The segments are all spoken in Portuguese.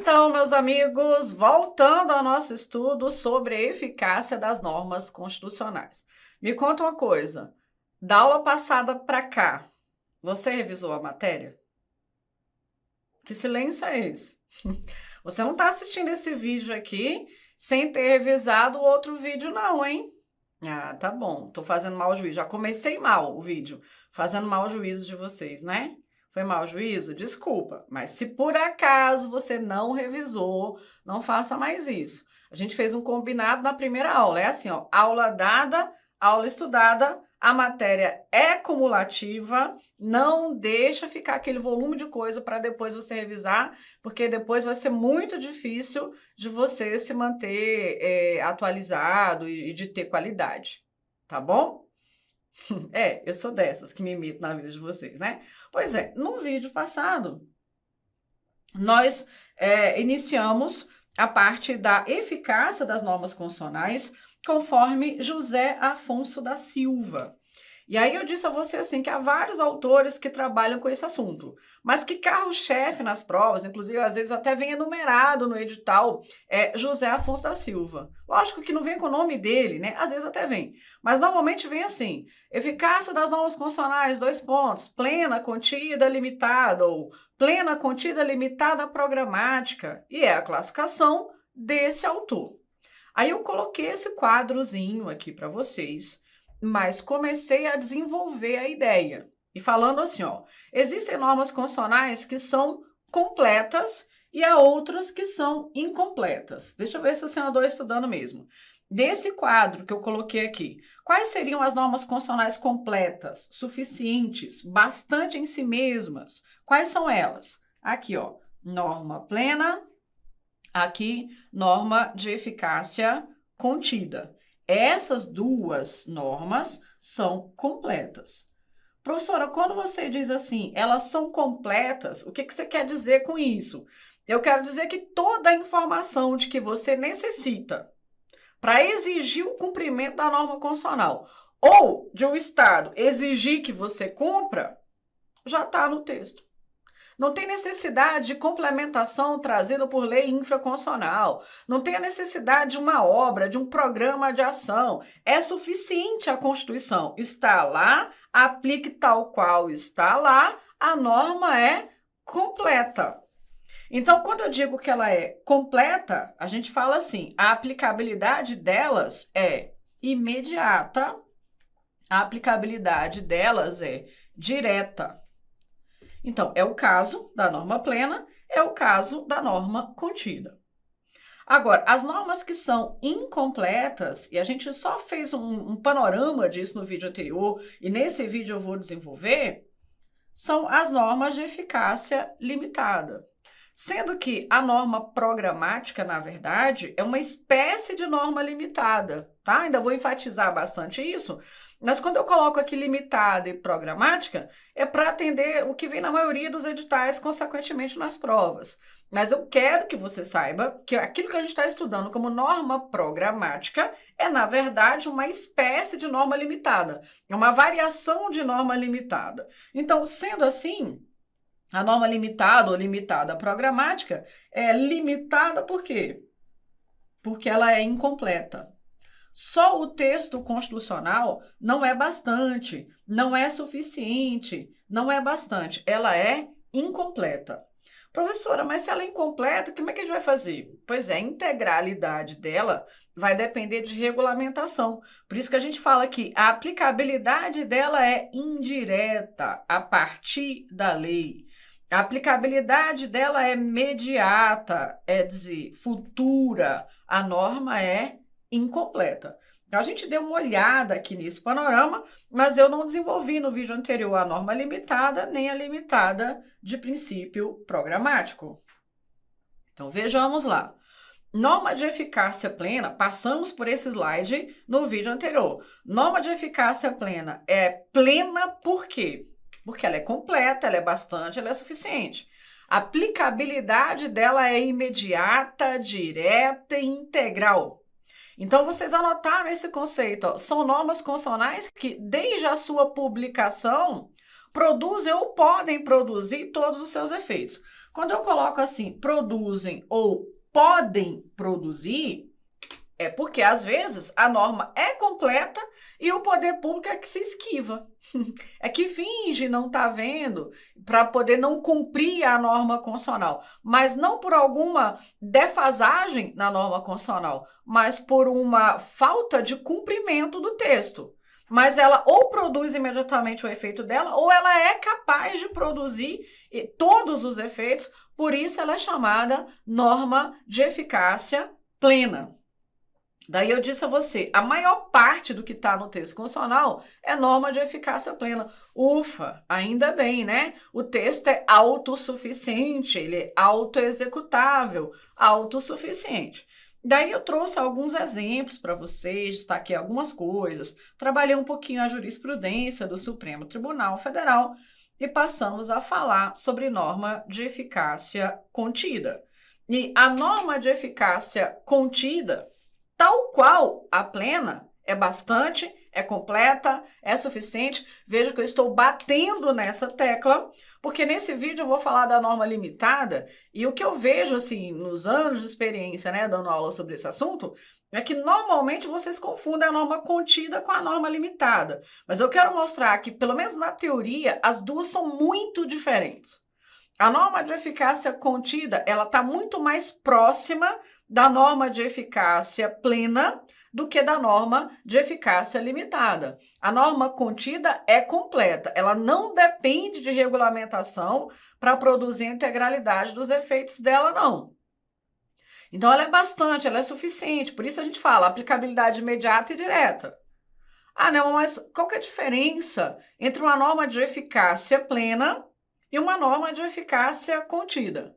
Então, meus amigos, voltando ao nosso estudo sobre a eficácia das normas constitucionais. Me conta uma coisa, da aula passada para cá, você revisou a matéria? Que silêncio é esse? Você não está assistindo esse vídeo aqui sem ter revisado o outro vídeo não, hein? Ah, tá bom, tô fazendo mau juízo. Já comecei mal o vídeo, fazendo mau juízo de vocês, né? Foi mau juízo? Desculpa, mas se por acaso você não revisou, não faça mais isso. A gente fez um combinado na primeira aula, é assim, ó, aula dada, aula estudada, a matéria é cumulativa, não deixa ficar aquele volume de coisa para depois você revisar, porque depois vai ser muito difícil de você se manter atualizado e de ter qualidade, tá bom? Eu sou dessas que me imito na vida de vocês, né? Pois é, no vídeo passado, nós iniciamos a parte da eficácia das normas constitucionais conforme José Afonso da Silva. E aí eu disse a você assim que há vários autores que trabalham com esse assunto, mas que carro-chefe nas provas, inclusive às vezes até vem enumerado no edital, é José Afonso da Silva. Lógico que não vem com o nome dele, né? Às vezes até vem, mas normalmente vem assim: eficácia das normas constitucionais, 2 pontos, plena, contida, limitada, ou plena, contida, limitada, programática, e é a classificação desse autor. Aí eu coloquei esse quadrozinho aqui para vocês, mas comecei a desenvolver a ideia. E falando assim, ó, existem normas constitucionais que são completas e há outras que são incompletas. Deixa eu ver se eu andou estudando mesmo. Desse quadro que eu coloquei aqui, quais seriam as normas constitucionais completas, suficientes, bastante em si mesmas? Quais são elas? Aqui, ó, norma plena, aqui, norma de eficácia contida. Essas duas normas são completas. Professora, quando você diz assim, elas são completas, o que você quer dizer com isso? Eu quero dizer que toda a informação de que você necessita para exigir o cumprimento da norma constitucional ou de um Estado exigir que você cumpra, já está no texto. Não tem necessidade de complementação trazida por lei infraconstitucional. Não tem a necessidade de uma obra, de um programa de ação. É suficiente a Constituição. Está lá, aplique tal qual está lá, a norma é completa. Então, quando eu digo que ela é completa, a gente fala assim, a aplicabilidade delas é imediata, a aplicabilidade delas é direta. Então, é o caso da norma plena, é o caso da norma contida. Agora, as normas que são incompletas, e a gente só fez um panorama disso no vídeo anterior, e nesse vídeo eu vou desenvolver, são as normas de eficácia limitada. Sendo que a norma programática, na verdade, é uma espécie de norma limitada, tá? Ainda vou enfatizar bastante isso, mas quando eu coloco aqui limitada e programática, é para atender o que vem na maioria dos editais, consequentemente nas provas. Mas eu quero que você saiba que aquilo que a gente está estudando como norma programática é, na verdade, uma espécie de norma limitada, é uma variação de norma limitada. Então, sendo assim, a norma limitada ou limitada programática é limitada por quê? Porque ela é incompleta. Só o texto constitucional não é bastante, não é suficiente, não é bastante. Ela é incompleta. Professora, mas se ela é incompleta, como é que a gente vai fazer? Pois é, a integralidade dela vai depender de regulamentação. Por isso que a gente fala que a aplicabilidade dela é indireta, a partir da lei. A aplicabilidade dela é imediata, é dizer, futura. A norma é incompleta. Então, a gente deu uma olhada aqui nesse panorama, mas eu não desenvolvi no vídeo anterior a norma limitada, nem a limitada de princípio programático. Então, vejamos lá. Norma de eficácia plena, passamos por esse slide no vídeo anterior. Norma de eficácia plena é plena por quê? Porque ela é completa, ela é bastante, ela é suficiente. A aplicabilidade dela é imediata, direta e integral. Então, vocês anotaram esse conceito, ó. São normas constitucionais que, desde a sua publicação, produzem ou podem produzir todos os seus efeitos. Quando eu coloco assim, produzem ou podem produzir, é porque, às vezes, a norma é completa e o poder público é que se esquiva. É que finge não estar vendo para poder não cumprir a norma constitucional. Mas não por alguma defasagem na norma constitucional, mas por uma falta de cumprimento do texto. Mas ela ou produz imediatamente o efeito dela, ou ela é capaz de produzir todos os efeitos, por isso ela é chamada norma de eficácia plena. Daí eu disse a você, a maior parte do que está no texto constitucional é norma de eficácia plena. Ufa, ainda bem, né? O texto é autossuficiente, ele é autoexecutável, autossuficiente. Daí eu trouxe alguns exemplos para vocês, destaquei algumas coisas, trabalhei um pouquinho a jurisprudência do Supremo Tribunal Federal e passamos a falar sobre norma de eficácia contida. E a norma de eficácia contida, tal qual a plena, é bastante, é completa, é suficiente. Veja que eu estou batendo nessa tecla, porque nesse vídeo eu vou falar da norma limitada, e o que eu vejo, assim, nos anos de experiência, né, dando aula sobre esse assunto, é que normalmente vocês confundem a norma contida com a norma limitada. Mas eu quero mostrar que, pelo menos na teoria, as duas são muito diferentes. A norma de eficácia contida, ela está muito mais próxima da norma de eficácia plena do que da norma de eficácia limitada. A norma contida é completa, ela não depende de regulamentação para produzir a integralidade dos efeitos dela, não. Então, ela é bastante, ela é suficiente, por isso a gente fala aplicabilidade imediata e direta. Ah, não, mas qual que é a diferença entre uma norma de eficácia plena e uma norma de eficácia contida?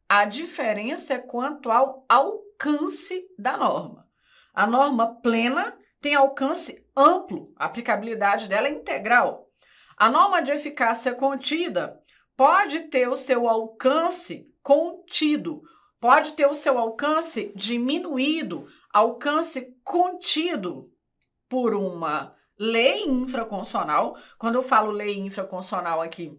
A diferença é quanto ao alcance da norma. A norma plena tem alcance amplo, a aplicabilidade dela é integral. A norma de eficácia contida pode ter o seu alcance contido, pode ter o seu alcance diminuído, alcance contido por uma lei infraconstitucional. Quando eu falo lei infraconstitucional aqui,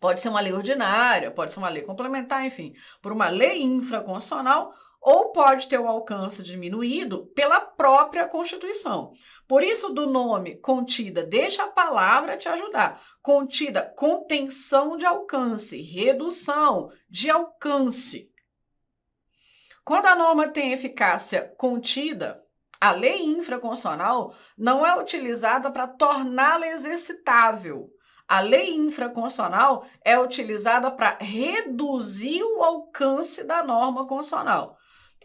pode ser uma lei ordinária, pode ser uma lei complementar, enfim, por uma lei infraconstitucional, ou pode ter o alcance diminuído pela própria Constituição. Por isso, do nome contida, deixa a palavra te ajudar. Contida, contenção de alcance, redução de alcance. Quando a norma tem eficácia contida, a lei infraconstitucional não é utilizada para torná-la exercitável. A lei infraconstitucional é utilizada para reduzir o alcance da norma constitucional.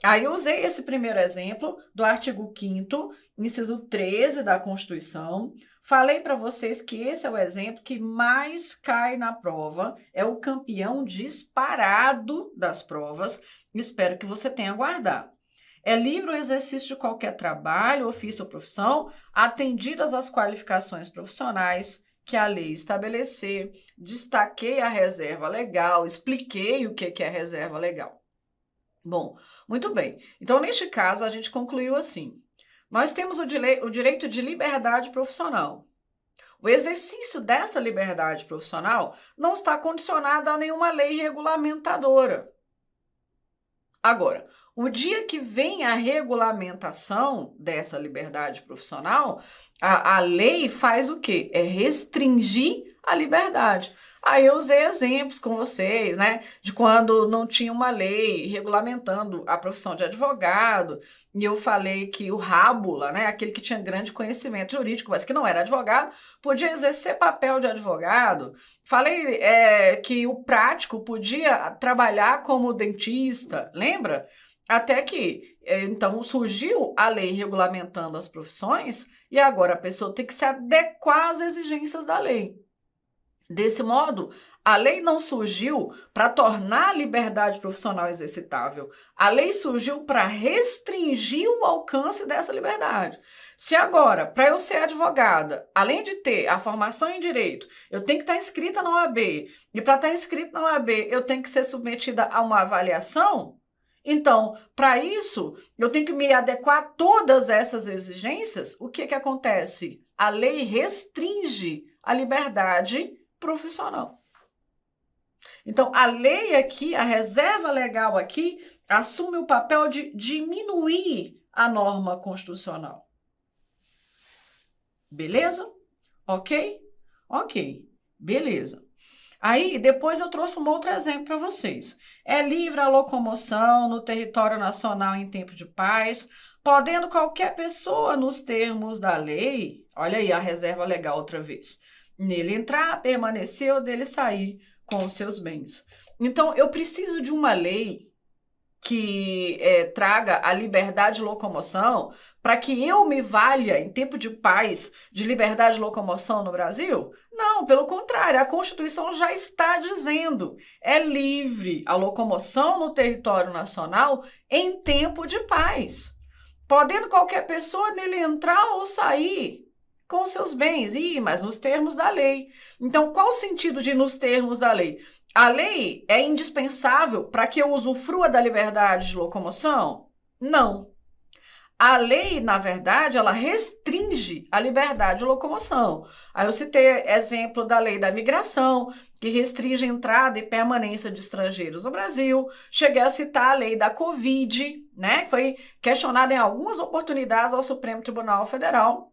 Aí eu usei esse primeiro exemplo do artigo 5º, inciso 13 da Constituição. Falei para vocês que esse é o exemplo que mais cai na prova, é o campeão disparado das provas. Espero que você tenha guardado. É livre o exercício de qualquer trabalho, ofício ou profissão, atendidas as qualificações profissionais que a lei estabelecer. Destaquei a reserva legal, expliquei o que é reserva legal. Bom, muito bem. Então, neste caso, a gente concluiu assim. Nós temos o direito de liberdade profissional. O exercício dessa liberdade profissional não está condicionado a nenhuma lei regulamentadora. Agora, o dia que vem a regulamentação dessa liberdade profissional, a lei faz o quê? É restringir a liberdade. Aí eu usei exemplos com vocês, né, de quando não tinha uma lei regulamentando a profissão de advogado, e eu falei que o rábula, né, aquele que tinha grande conhecimento jurídico, mas que não era advogado, podia exercer papel de advogado. Falei que o prático podia trabalhar como dentista, lembra? Até que, então, surgiu a lei regulamentando as profissões, e agora a pessoa tem que se adequar às exigências da lei. Desse modo, a lei não surgiu para tornar a liberdade profissional exercitável. A lei surgiu para restringir o alcance dessa liberdade. Se agora, para eu ser advogada, além de ter a formação em direito, eu tenho que estar inscrita na OAB, e para estar inscrita na OAB, eu tenho que ser submetida a uma avaliação, então, para isso, eu tenho que me adequar a todas essas exigências. O que acontece? A lei restringe a liberdade profissional. Então, a lei aqui, a reserva legal aqui, assume o papel de diminuir a norma constitucional. Beleza? Ok? Ok, beleza. Aí, depois eu trouxe um outro exemplo para vocês. É livre a locomoção no território nacional em tempo de paz, podendo qualquer pessoa, nos termos da lei, olha aí a reserva legal outra vez, nele entrar, permanecer ou dele sair com os seus bens. Então, eu preciso de uma lei que traga a liberdade de locomoção para que eu me valha, em tempo de paz, de liberdade de locomoção no Brasil? Não, pelo contrário, a Constituição já está dizendo, é livre a locomoção no território nacional em tempo de paz, podendo qualquer pessoa nele entrar ou sair com seus bens, mas nos termos da lei. Então, qual o sentido de nos termos da lei? A lei é indispensável para que eu usufrua da liberdade de locomoção? Não. A lei, na verdade, ela restringe a liberdade de locomoção. Aí eu citei exemplo da lei da migração, que restringe a entrada e permanência de estrangeiros no Brasil. Cheguei a citar a lei da Covid, né? Foi questionada em algumas oportunidades ao Supremo Tribunal Federal,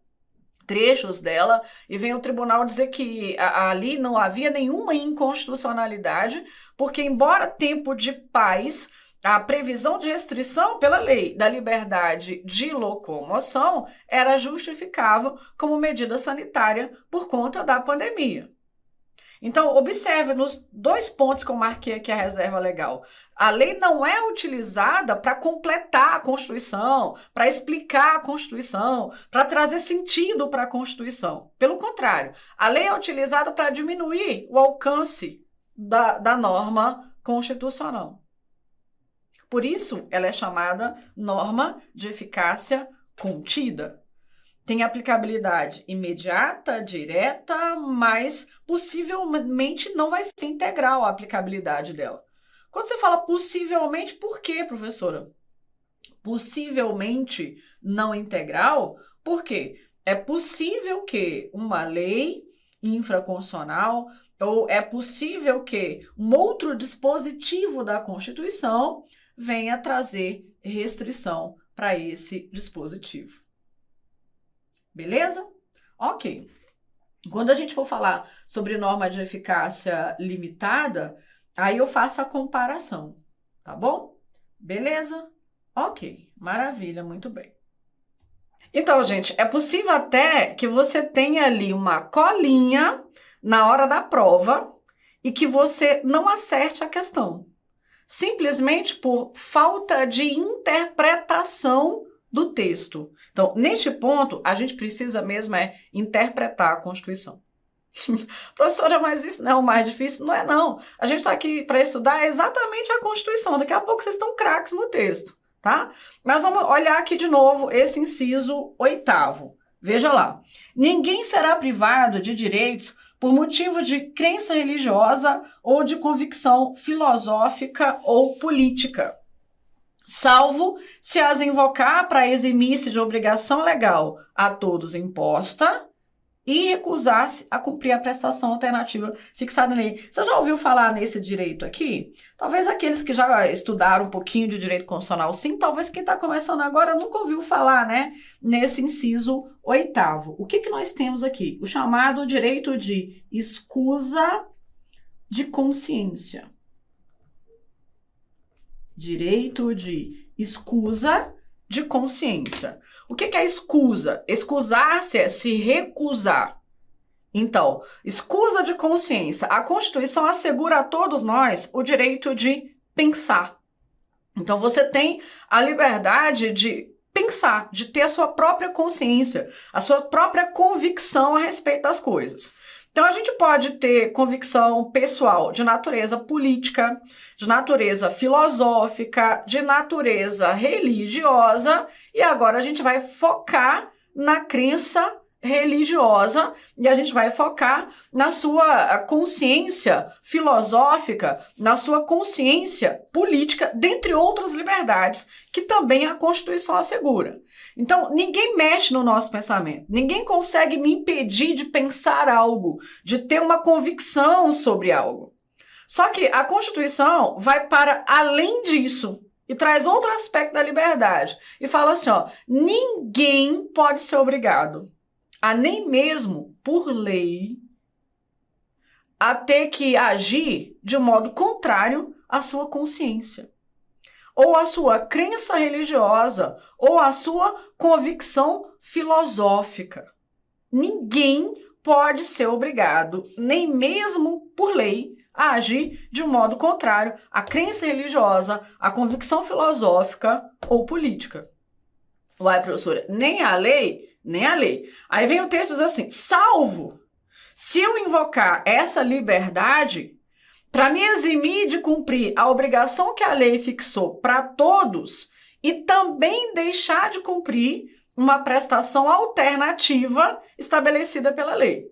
trechos dela, e vem o tribunal dizer que ali não havia nenhuma inconstitucionalidade, porque embora tempo de paz, a previsão de restrição pela lei da liberdade de locomoção era justificável como medida sanitária por conta da pandemia. Então, observe nos 2 pontos que eu marquei aqui a reserva legal. A lei não é utilizada para completar a Constituição, para explicar a Constituição, para trazer sentido para a Constituição. Pelo contrário, a lei é utilizada para diminuir o alcance da norma constitucional. Por isso, ela é chamada norma de eficácia contida. Tem aplicabilidade imediata, direta, mas possivelmente não vai ser integral a aplicabilidade dela. Quando você fala possivelmente, por quê, professora? Possivelmente não integral, por quê? É possível que uma lei infraconstitucional ou é possível que um outro dispositivo da Constituição venha trazer restrição para esse dispositivo. Beleza? Ok. Quando a gente for falar sobre norma de eficácia limitada, aí eu faço a comparação, tá bom? Beleza? Ok, maravilha, muito bem. Então, gente, é possível até que você tenha ali uma colinha na hora da prova e que você não acerte a questão, simplesmente por falta de interpretação do texto. Então, neste ponto, a gente precisa mesmo interpretar a Constituição. Professora, mas isso não é o mais difícil? Não é, não. A gente está aqui para estudar exatamente a Constituição. Daqui a pouco vocês estão craques no texto, tá? Mas vamos olhar aqui de novo esse inciso 8º. Veja lá. Ninguém será privado de direitos por motivo de crença religiosa ou de convicção filosófica ou política, salvo se as invocar para eximir-se de obrigação legal a todos imposta e recusar-se a cumprir a prestação alternativa fixada na lei. Você já ouviu falar nesse direito aqui? Talvez aqueles que já estudaram um pouquinho de direito constitucional, sim. Talvez quem está começando agora nunca ouviu falar, né? Nesse inciso 8º. O que nós temos aqui? O chamado direito de escusa de consciência. Direito de escusa de consciência. O que é escusa? Excusar-se é se recusar. Então, escusa de consciência. A Constituição assegura a todos nós o direito de pensar. Então, você tem a liberdade de pensar, de ter a sua própria consciência, a sua própria convicção a respeito das coisas. Então, a gente pode ter convicção pessoal de natureza política, de natureza filosófica, de natureza religiosa, e agora a gente vai focar na crença religiosa e a gente vai focar na sua consciência filosófica, na sua consciência política, dentre outras liberdades que também a Constituição assegura. Então, ninguém mexe no nosso pensamento, ninguém consegue me impedir de pensar algo, de ter uma convicção sobre algo. Só que a Constituição vai para além disso e traz outro aspecto da liberdade e fala assim, ó, ninguém pode ser obrigado a nem mesmo por lei a ter que agir de modo contrário à sua consciência, ou à sua crença religiosa, ou à sua convicção filosófica. Ninguém pode ser obrigado, nem mesmo por lei, a agir de um modo contrário à crença religiosa, à convicção filosófica ou política. Uai, professora, nem a lei, nem a lei. Aí vem o texto diz assim, salvo se eu invocar essa liberdade para me eximir de cumprir a obrigação que a lei fixou para todos e também deixar de cumprir uma prestação alternativa estabelecida pela lei.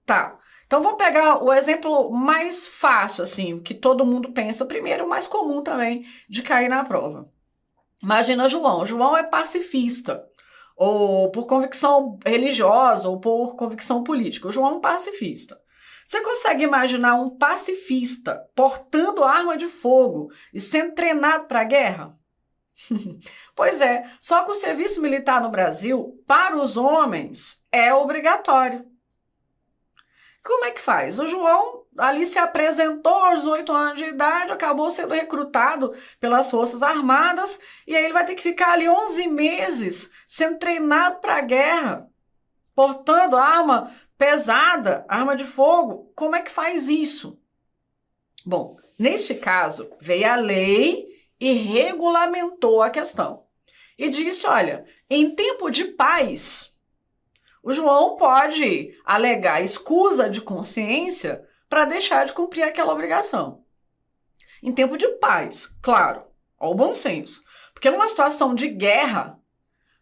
Tá, então vamos pegar o exemplo mais fácil, assim, o que todo mundo pensa primeiro, o mais comum também de cair na prova. Imagina João. João é pacifista, ou por convicção religiosa, ou por convicção política. O João é um pacifista. Você consegue imaginar um pacifista portando arma de fogo e sendo treinado para a guerra? Pois é, só que o serviço militar no Brasil, para os homens, é obrigatório. Como é que faz? O João ali se apresentou aos 18 anos de idade, acabou sendo recrutado pelas Forças Armadas e aí ele vai ter que ficar ali 11 meses sendo treinado para a guerra, portando arma pesada, arma de fogo. Como é que faz isso? Bom, neste caso, veio a lei e regulamentou a questão. E disse, olha, em tempo de paz, o João pode alegar escusa de consciência para deixar de cumprir aquela obrigação. Em tempo de paz, claro, ao bom senso. Porque numa situação de guerra,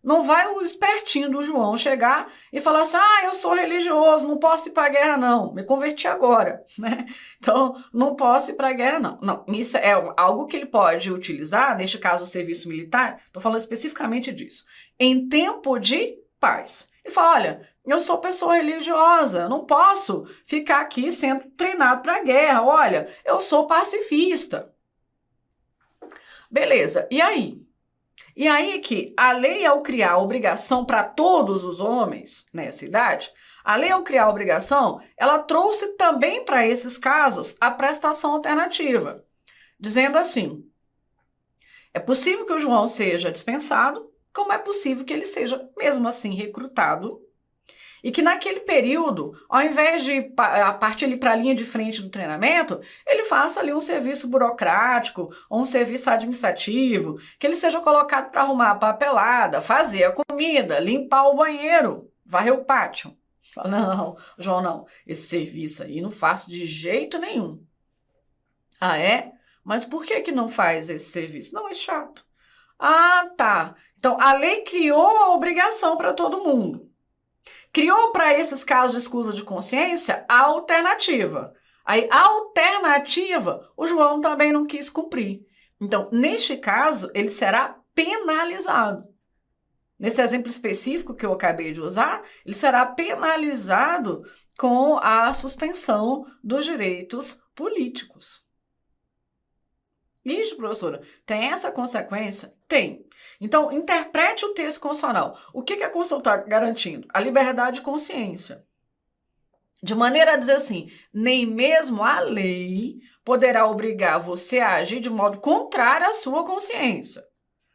não vai o espertinho do João chegar e falar assim, eu sou religioso, não posso ir para a guerra não, me converti agora, né? Então, não posso ir para a guerra não. Não, isso é algo que ele pode utilizar, neste caso o serviço militar, estou falando especificamente disso, em tempo de paz. E fala, olha, eu sou pessoa religiosa, eu não posso ficar aqui sendo treinado para a guerra, olha, eu sou pacifista. Beleza, e aí? E aí que a lei, ao criar a obrigação para todos os homens nessa idade, a lei, ao criar a obrigação, ela trouxe também para esses casos a prestação alternativa, dizendo assim, é possível que o João seja dispensado, como é possível que ele seja, mesmo assim, recrutado, e que naquele período, ao invés de partir ali para a linha de frente do treinamento, ele faça ali um serviço burocrático ou um serviço administrativo, que ele seja colocado para arrumar a papelada, fazer a comida, limpar o banheiro, varrer o pátio. Fala, não, João, não, esse serviço aí não faço de jeito nenhum. Ah, é? Mas por que não faz esse serviço? Não, é chato. Ah, tá. Então, a lei criou a obrigação para todo mundo. Criou para esses casos de escusa de consciência a alternativa. Aí, a alternativa, o João também não quis cumprir. Então, neste caso, ele será penalizado. Nesse exemplo específico que eu acabei de usar, ele será penalizado com a suspensão dos direitos políticos. Isso, professora, tem essa consequência? Tem. Então, interprete o texto constitucional. O que a Constituição está garantindo? A liberdade de consciência. De maneira a dizer assim, nem mesmo a lei poderá obrigar você a agir de modo contrário à sua consciência.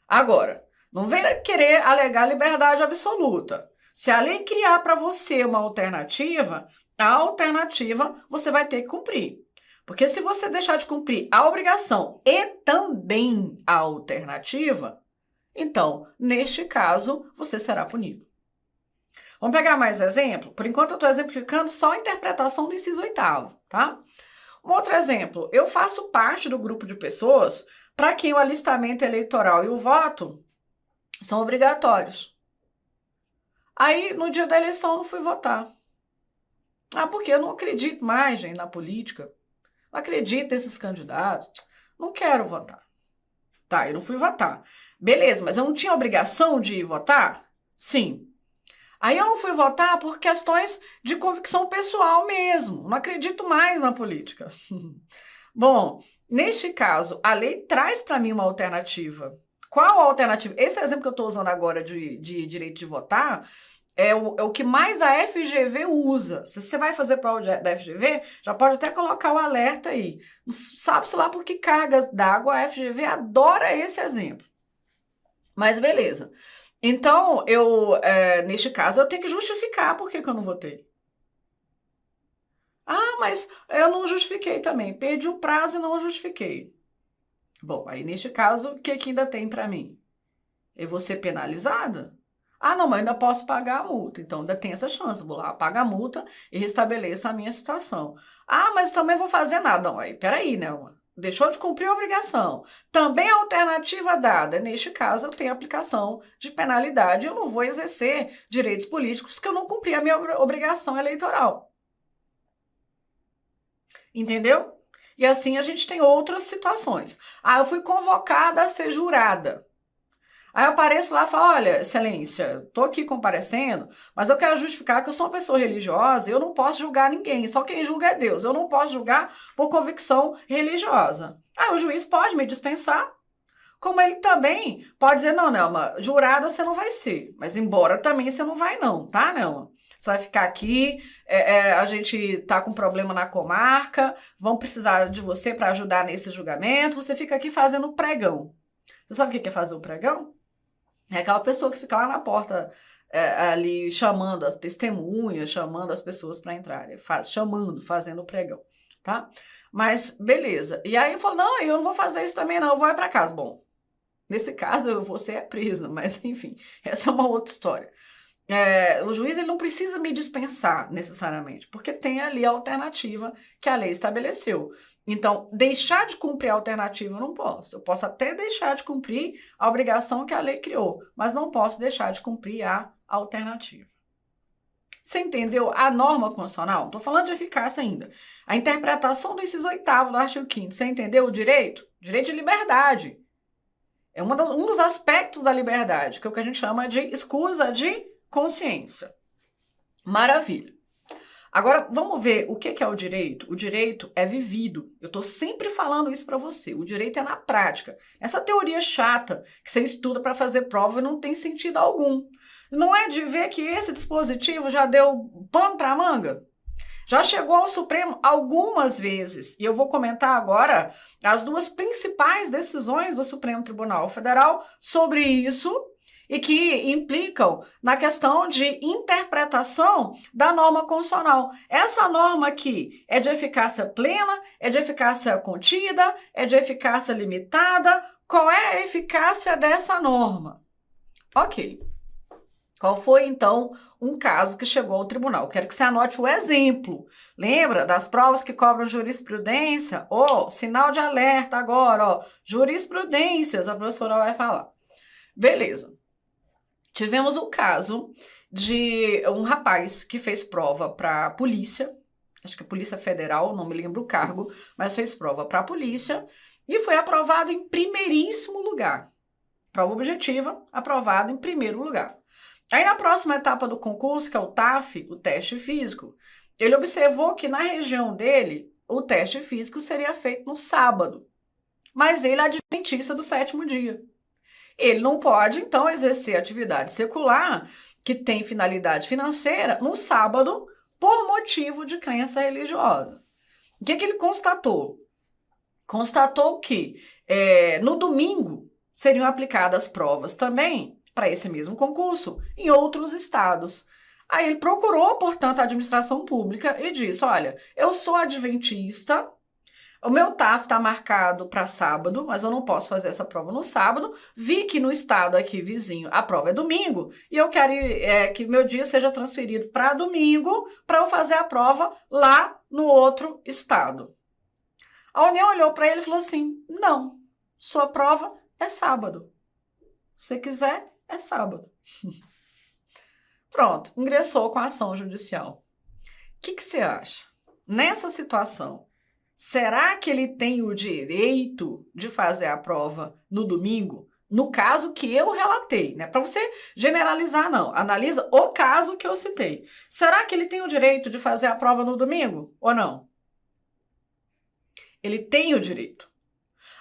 Agora, não venha querer alegar liberdade absoluta. Se a lei criar para você uma alternativa, a alternativa você vai ter que cumprir. Porque se você deixar de cumprir a obrigação e também a alternativa, então, neste caso, você será punido. Vamos pegar mais exemplo? Por enquanto, eu estou exemplificando só a interpretação do inciso 8º, tá? Um outro exemplo, eu faço parte do grupo de pessoas para quem o alistamento eleitoral e o voto são obrigatórios. Aí, no dia da eleição, eu não fui votar. Ah, porque eu não acredito mais, gente, na política. Não acredito nesses candidatos. Não quero votar. Tá, eu não fui votar. Beleza, mas eu não tinha obrigação de ir votar? Sim. Aí eu não fui votar por questões de convicção pessoal mesmo. Não acredito mais na política. Bom, neste caso, a lei traz para mim uma alternativa. Qual a alternativa? Esse exemplo que eu estou usando agora de direito de votar é o que mais a FGV usa. Se você vai fazer prova da FGV, já pode até colocar o alerta aí. Sabe-se lá por que cargas d'água a FGV adora esse exemplo. Mas beleza. Então, neste caso, eu tenho que justificar por que eu não votei. Ah, mas eu não justifiquei também. Perdi o prazo e não justifiquei. Bom, aí neste caso, o que ainda tem para mim? Eu vou ser penalizada? Ah, não, mas ainda posso pagar a multa. Então, ainda tem essa chance. Vou lá, pago a multa e restabeleço a minha situação. Ah, mas também vou fazer nada. Não, aí, peraí, né? Deixou de cumprir a obrigação. Também a alternativa dada. Neste caso, eu tenho aplicação de penalidade. Eu não vou exercer direitos políticos porque eu não cumpri a minha obrigação eleitoral. Entendeu? E assim a gente tem outras situações. Ah, eu fui convocada a ser jurada. Aí eu apareço lá e falo, olha, excelência, estou aqui comparecendo, mas eu quero justificar que eu sou uma pessoa religiosa e eu não posso julgar ninguém, só quem julga é Deus. Eu não posso julgar por convicção religiosa. Aí o juiz pode me dispensar, como ele também pode dizer, não, Nelma, jurada você não vai ser, mas embora também você não vai não, tá, Nelma? Você vai ficar aqui, a gente tá com problema na comarca, vão precisar de você para ajudar nesse julgamento, você fica aqui fazendo pregão. Você sabe o que é fazer o pregão? É aquela pessoa que fica lá na porta, ali chamando as testemunhas, chamando as pessoas para entrarem, fazendo o pregão, tá? Mas beleza. E aí eu falo, não, eu não vou fazer isso também não, eu vou ir para casa. Bom, nesse caso eu vou ser presa, mas enfim, essa é uma outra história. O juiz ele não precisa me dispensar necessariamente, porque tem ali a alternativa que a lei estabeleceu. Então, deixar de cumprir a alternativa eu não posso. Eu posso até deixar de cumprir a obrigação que a lei criou, mas não posso deixar de cumprir a alternativa. Você entendeu a norma constitucional? Estou falando de eficácia ainda. A interpretação do inciso 8º do artigo 5º. Você entendeu o direito? Direito de liberdade. É um dos aspectos da liberdade, que é o que a gente chama de escusa de consciência. Maravilha. Agora, vamos ver o que é o direito. O direito é vivido. Eu estou sempre falando isso para você. O direito é na prática. Essa teoria chata que você estuda para fazer prova não tem sentido algum. Não é de ver que esse dispositivo já deu pano para manga? Já chegou ao Supremo algumas vezes. E eu vou comentar agora as duas principais decisões do Supremo Tribunal Federal sobre isso e que implicam na questão de interpretação da norma constitucional. Essa norma aqui é de eficácia plena, é de eficácia contida, é de eficácia limitada. Qual é a eficácia dessa norma? Ok. Qual foi, então, um caso que chegou ao tribunal? Quero que você anote o exemplo. Lembra das provas que cobram jurisprudência? Sinal de alerta agora, jurisprudências, a professora vai falar. Beleza. Tivemos o caso de um rapaz que fez prova para a polícia, acho que a Polícia Federal, não me lembro o cargo, mas fez prova para a polícia e foi aprovado em primeiríssimo lugar. Prova objetiva, aprovado em primeiro lugar. Aí na próxima etapa do concurso, que é o TAF, o teste físico, ele observou que na região dele, o teste físico seria feito no sábado, mas ele é adventista do 7º dia. Ele não pode, então, exercer atividade secular que tem finalidade financeira no sábado por motivo de crença religiosa. O que ele constatou? Constatou que no domingo seriam aplicadas provas também para esse mesmo concurso em outros estados. Aí ele procurou, portanto, a administração pública e disse, olha, eu sou adventista, o meu TAF está marcado para sábado, mas eu não posso fazer essa prova no sábado. Vi que no estado aqui vizinho a prova é domingo e eu quero que meu dia seja transferido para domingo para eu fazer a prova lá no outro estado. A União olhou para ele e falou assim, não, sua prova é sábado. Se você quiser, é sábado. Pronto, ingressou com a ação judicial. O que você acha? Nessa situação, será que ele tem o direito de fazer a prova no domingo? No caso que eu relatei, né? Para você generalizar, não. Analisa o caso que eu citei. Será que ele tem o direito de fazer a prova no domingo ou não? Ele tem o direito.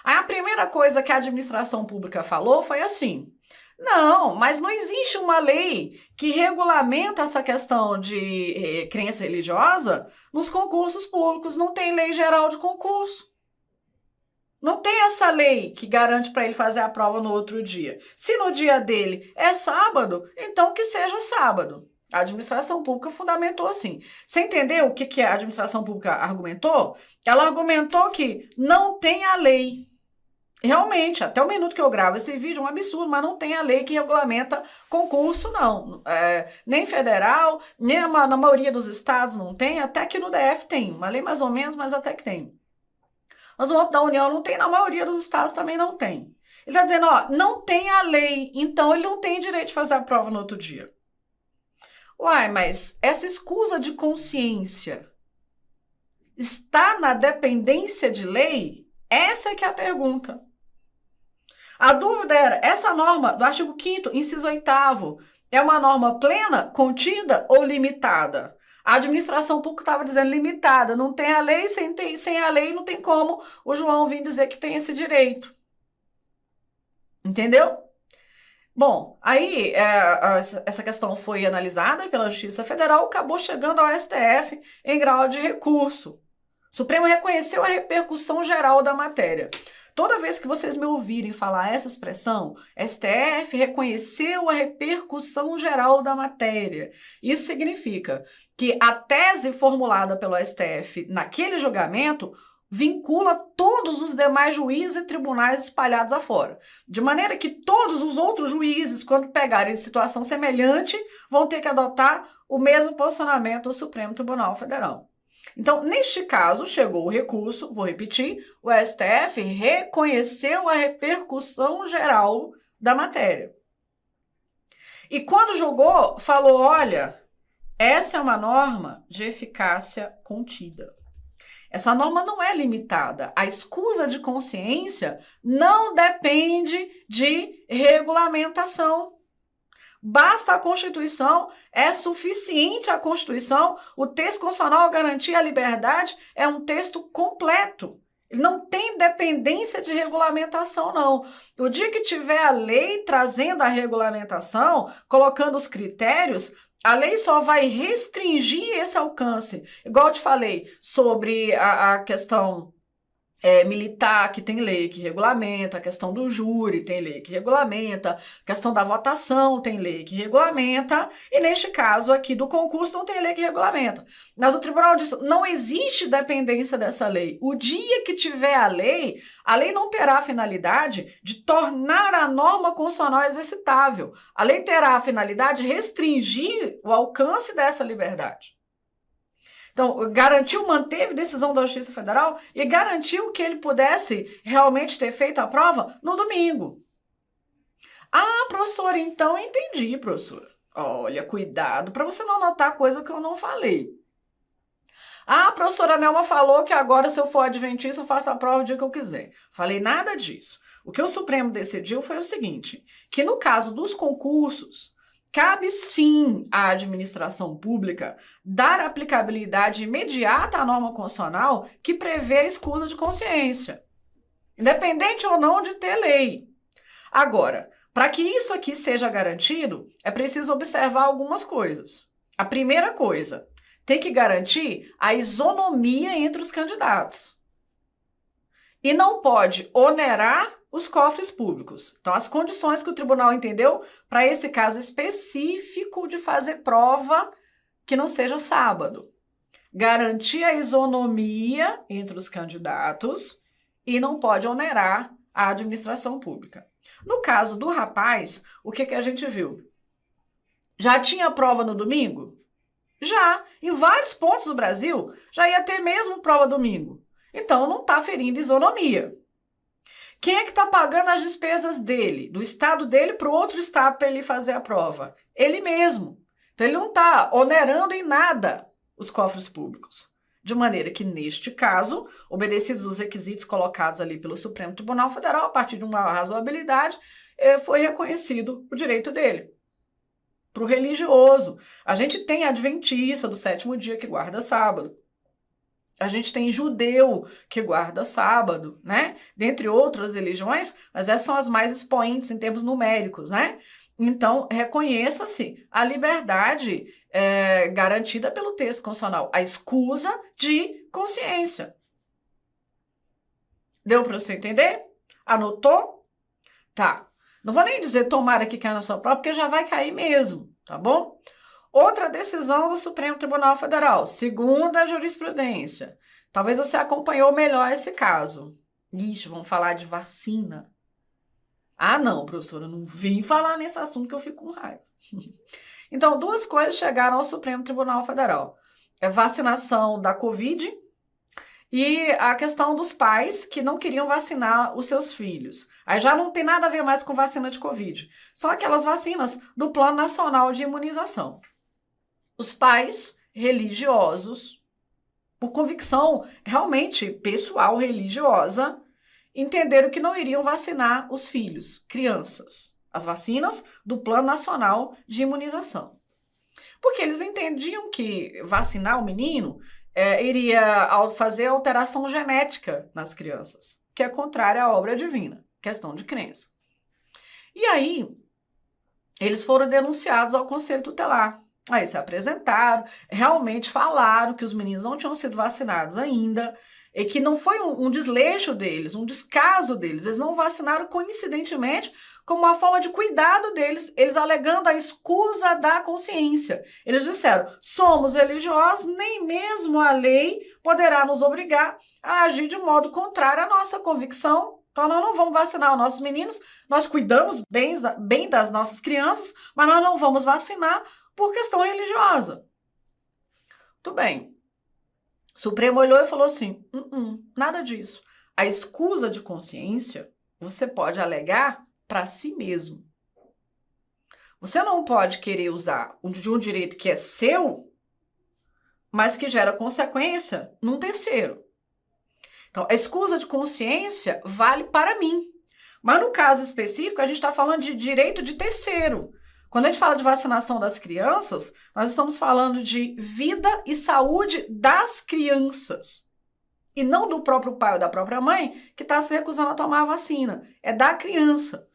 Aí a primeira coisa que a administração pública falou foi assim: não, mas não existe uma lei que regulamenta essa questão de crença religiosa nos concursos públicos. Não tem lei geral de concurso. Não tem essa lei que garante para ele fazer a prova no outro dia. Se no dia dele é sábado, então que seja sábado. A administração pública fundamentou assim. Você entendeu o que a administração pública argumentou? Ela argumentou que não tem a lei. Realmente, até o minuto que eu gravo esse vídeo é um absurdo, mas não tem a lei que regulamenta concurso, não. Nem federal, nem na maioria dos estados não tem, até que no DF tem. Uma lei mais ou menos, mas até que tem. Mas o âmbito da União não tem, na maioria dos estados também não tem. Ele está dizendo, ó, não tem a lei, então ele não tem direito de fazer a prova no outro dia. Uai, mas essa escusa de consciência está na dependência de lei? Essa é que é a pergunta. A dúvida era, essa norma do artigo 5º, inciso 8º, é uma norma plena, contida ou limitada? A administração pública estava dizendo limitada, não tem a lei, sem a lei não tem como o João vir dizer que tem esse direito. Entendeu? Bom, aí essa questão foi analisada pela Justiça Federal, acabou chegando ao STF em grau de recurso. O Supremo reconheceu a repercussão geral da matéria. Toda vez que vocês me ouvirem falar essa expressão, STF reconheceu a repercussão geral da matéria. Isso significa que a tese formulada pelo STF naquele julgamento vincula todos os demais juízes e tribunais espalhados afora. De maneira que todos os outros juízes, quando pegarem situação semelhante, vão ter que adotar o mesmo posicionamento do Supremo Tribunal Federal. Então, neste caso, chegou o recurso, vou repetir, o STF reconheceu a repercussão geral da matéria. E quando julgou, falou, olha, essa é uma norma de eficácia contida. Essa norma não é limitada. A escusa de consciência não depende de regulamentação. Basta a Constituição, é suficiente a Constituição, o texto constitucional a garantir a liberdade é um texto completo. Ele não tem dependência de regulamentação, não. O dia que tiver a lei trazendo a regulamentação, colocando os critérios, a lei só vai restringir esse alcance. Igual eu te falei sobre a questão militar, que tem lei que regulamenta, a questão do júri tem lei que regulamenta, a questão da votação tem lei que regulamenta, e neste caso aqui do concurso não tem lei que regulamenta. Mas o tribunal disse, não existe dependência dessa lei. O dia que tiver a lei não terá a finalidade de tornar a norma constitucional exercitável. A lei terá a finalidade de restringir o alcance dessa liberdade. Então, garantiu, manteve decisão da Justiça Federal e garantiu que ele pudesse realmente ter feito a prova no domingo. Ah, professora, então entendi, professora. Olha, cuidado para você não anotar coisa que eu não falei. Ah, a professora Nelma falou que agora, se eu for adventista, eu faço a prova o dia que eu quiser. Falei nada disso. O que o Supremo decidiu foi o seguinte, que no caso dos concursos, cabe sim à administração pública dar aplicabilidade imediata à norma constitucional que prevê a escusa de consciência, independente ou não de ter lei. Agora, para que isso aqui seja garantido, é preciso observar algumas coisas. A primeira coisa, tem que garantir a isonomia entre os candidatos. E não pode onerar os cofres públicos. Então, as condições que o tribunal entendeu para esse caso específico de fazer prova que não seja sábado. Garantir a isonomia entre os candidatos e não pode onerar a administração pública. No caso do rapaz, o que a gente viu? Já tinha prova no domingo? Já. Em vários pontos do Brasil, já ia ter mesmo prova domingo. Então, não está ferindo isonomia. Quem é que está pagando as despesas dele, do estado dele para o outro estado para ele fazer a prova? Ele mesmo. Então, ele não está onerando em nada os cofres públicos. De maneira que, neste caso, obedecidos os requisitos colocados ali pelo Supremo Tribunal Federal, a partir de uma razoabilidade, foi reconhecido o direito dele. Para o religioso, a gente tem adventista do sétimo dia que guarda sábado. A gente tem judeu que guarda sábado, né? Dentre outras religiões, mas essas são as mais expoentes em termos numéricos, né? Então, reconheça-se a liberdade garantida pelo texto constitucional, a escusa de consciência. Deu para você entender? Anotou? Tá. Não vou nem dizer tomara que caia na sua prova, porque já vai cair mesmo, tá bom? Outra decisão do Supremo Tribunal Federal, segunda jurisprudência. Talvez você acompanhou melhor esse caso. Ixi, vamos falar de vacina. Ah, não, professora, não vim falar nesse assunto que eu fico com raiva. Então, duas coisas chegaram ao Supremo Tribunal Federal. É vacinação da Covid e a questão dos pais que não queriam vacinar os seus filhos. Aí já não tem nada a ver mais com vacina de Covid. São aquelas vacinas do Plano Nacional de Imunização. Os pais religiosos, por convicção realmente pessoal religiosa, entenderam que não iriam vacinar os filhos, crianças, as vacinas do Plano Nacional de Imunização. Porque eles entendiam que vacinar o menino iria fazer alteração genética nas crianças, que é contrária à obra divina, questão de crença. E aí, eles foram denunciados ao Conselho Tutelar. Aí se apresentaram, realmente falaram que os meninos não tinham sido vacinados ainda, e que não foi um desleixo deles, um descaso deles. Eles não vacinaram coincidentemente como uma forma de cuidado deles, eles alegando a escusa da consciência. Eles disseram, somos religiosos, nem mesmo a lei poderá nos obrigar a agir de modo contrário à nossa convicção. Então, nós não vamos vacinar os nossos meninos, nós cuidamos bem das nossas crianças, mas nós não vamos vacinar por questão religiosa. Tudo bem. O Supremo olhou e falou assim, nada disso. A escusa de consciência, você pode alegar para si mesmo. Você não pode querer usar de um direito que é seu, mas que gera consequência num terceiro. Então, a escusa de consciência vale para mim. Mas no caso específico, a gente está falando de direito de terceiro. Quando a gente fala de vacinação das crianças, nós estamos falando de vida e saúde das crianças. E não do próprio pai ou da própria mãe que está se recusando a tomar a vacina. É da criança.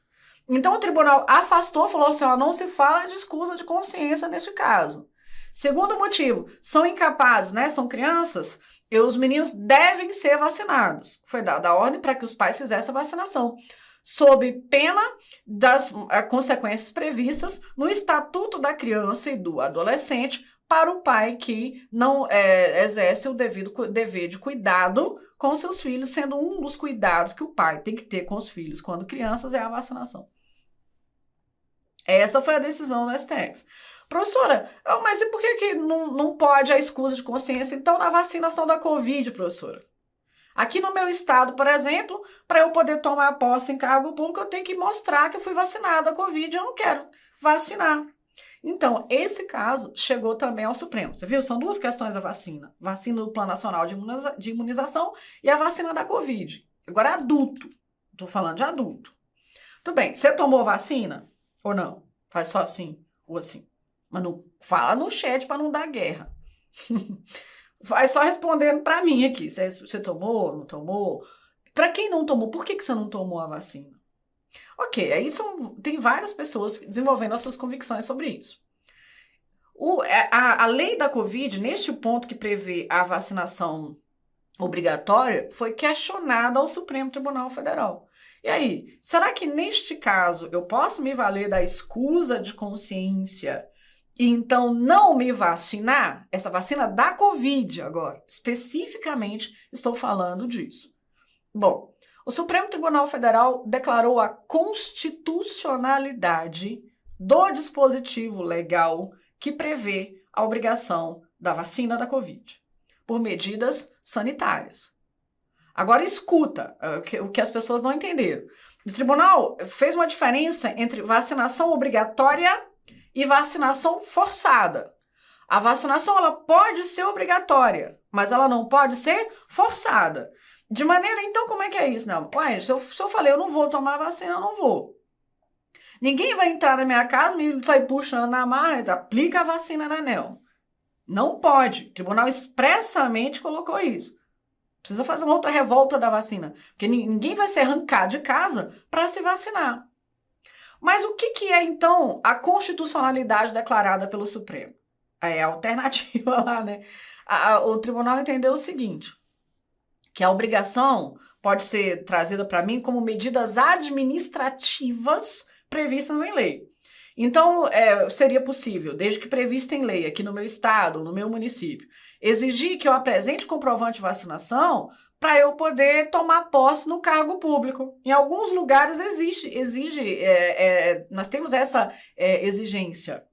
Então o tribunal afastou, falou assim, não se fala de escusa de consciência neste caso. Segundo motivo, são incapazes, né? São crianças, e os meninos devem ser vacinados. Foi dada a ordem para que os pais fizessem a vacinação, sob pena das consequências previstas no Estatuto da Criança e do Adolescente para o pai que não exerce o dever de cuidado com seus filhos, sendo um dos cuidados que o pai tem que ter com os filhos quando crianças é a vacinação. Essa foi a decisão do STF. Professora, mas e por que não pode a escusa de consciência, então, na vacinação da Covid, professora? Aqui no meu estado, por exemplo, para eu poder tomar posse em cargo público, eu tenho que mostrar que eu fui vacinada a Covid e eu não quero vacinar. Então, esse caso chegou também ao Supremo. Você viu? São duas questões da vacina. Vacina do Plano Nacional de Imunização e a vacina da Covid. Agora é adulto. Estou falando de adulto. Tudo bem. Você tomou vacina ou não? Faz só assim ou assim. Mas não fala no chat para não dar guerra. Vai só respondendo para mim aqui. Você tomou, não tomou? Para quem não tomou, por que você não tomou a vacina? Ok, aí tem várias pessoas desenvolvendo as suas convicções sobre isso. A lei da Covid, neste ponto que prevê a vacinação obrigatória, foi questionada ao Supremo Tribunal Federal. E aí, será que neste caso eu posso me valer da escusa de consciência e então não me vacinar? Essa vacina da Covid agora, especificamente estou falando disso. Bom, o Supremo Tribunal Federal declarou a constitucionalidade do dispositivo legal que prevê a obrigação da vacina da Covid por medidas sanitárias. Agora escuta o que as pessoas não entenderam. O tribunal fez uma diferença entre vacinação obrigatória e vacinação forçada. A vacinação ela pode ser obrigatória, mas ela não pode ser forçada. De maneira, então, como é que é isso? Não, ué, se eu falei eu não vou tomar vacina, eu não vou. Ninguém vai entrar na minha casa, me sair puxando na marra, aplica a vacina na Nel. Não pode. O tribunal expressamente colocou isso. Precisa fazer uma outra revolta da vacina, porque ninguém vai ser arrancado de casa para se vacinar. Mas o que é, então, a constitucionalidade declarada pelo Supremo? É a alternativa lá, né? O tribunal entendeu o seguinte, que a obrigação pode ser trazida para mim como medidas administrativas previstas em lei. Então, seria possível, desde que previsto em lei, aqui no meu estado, no meu município, exigir que eu apresente comprovante de vacinação para eu poder tomar posse no cargo público. Em alguns lugares nós temos essa exigência.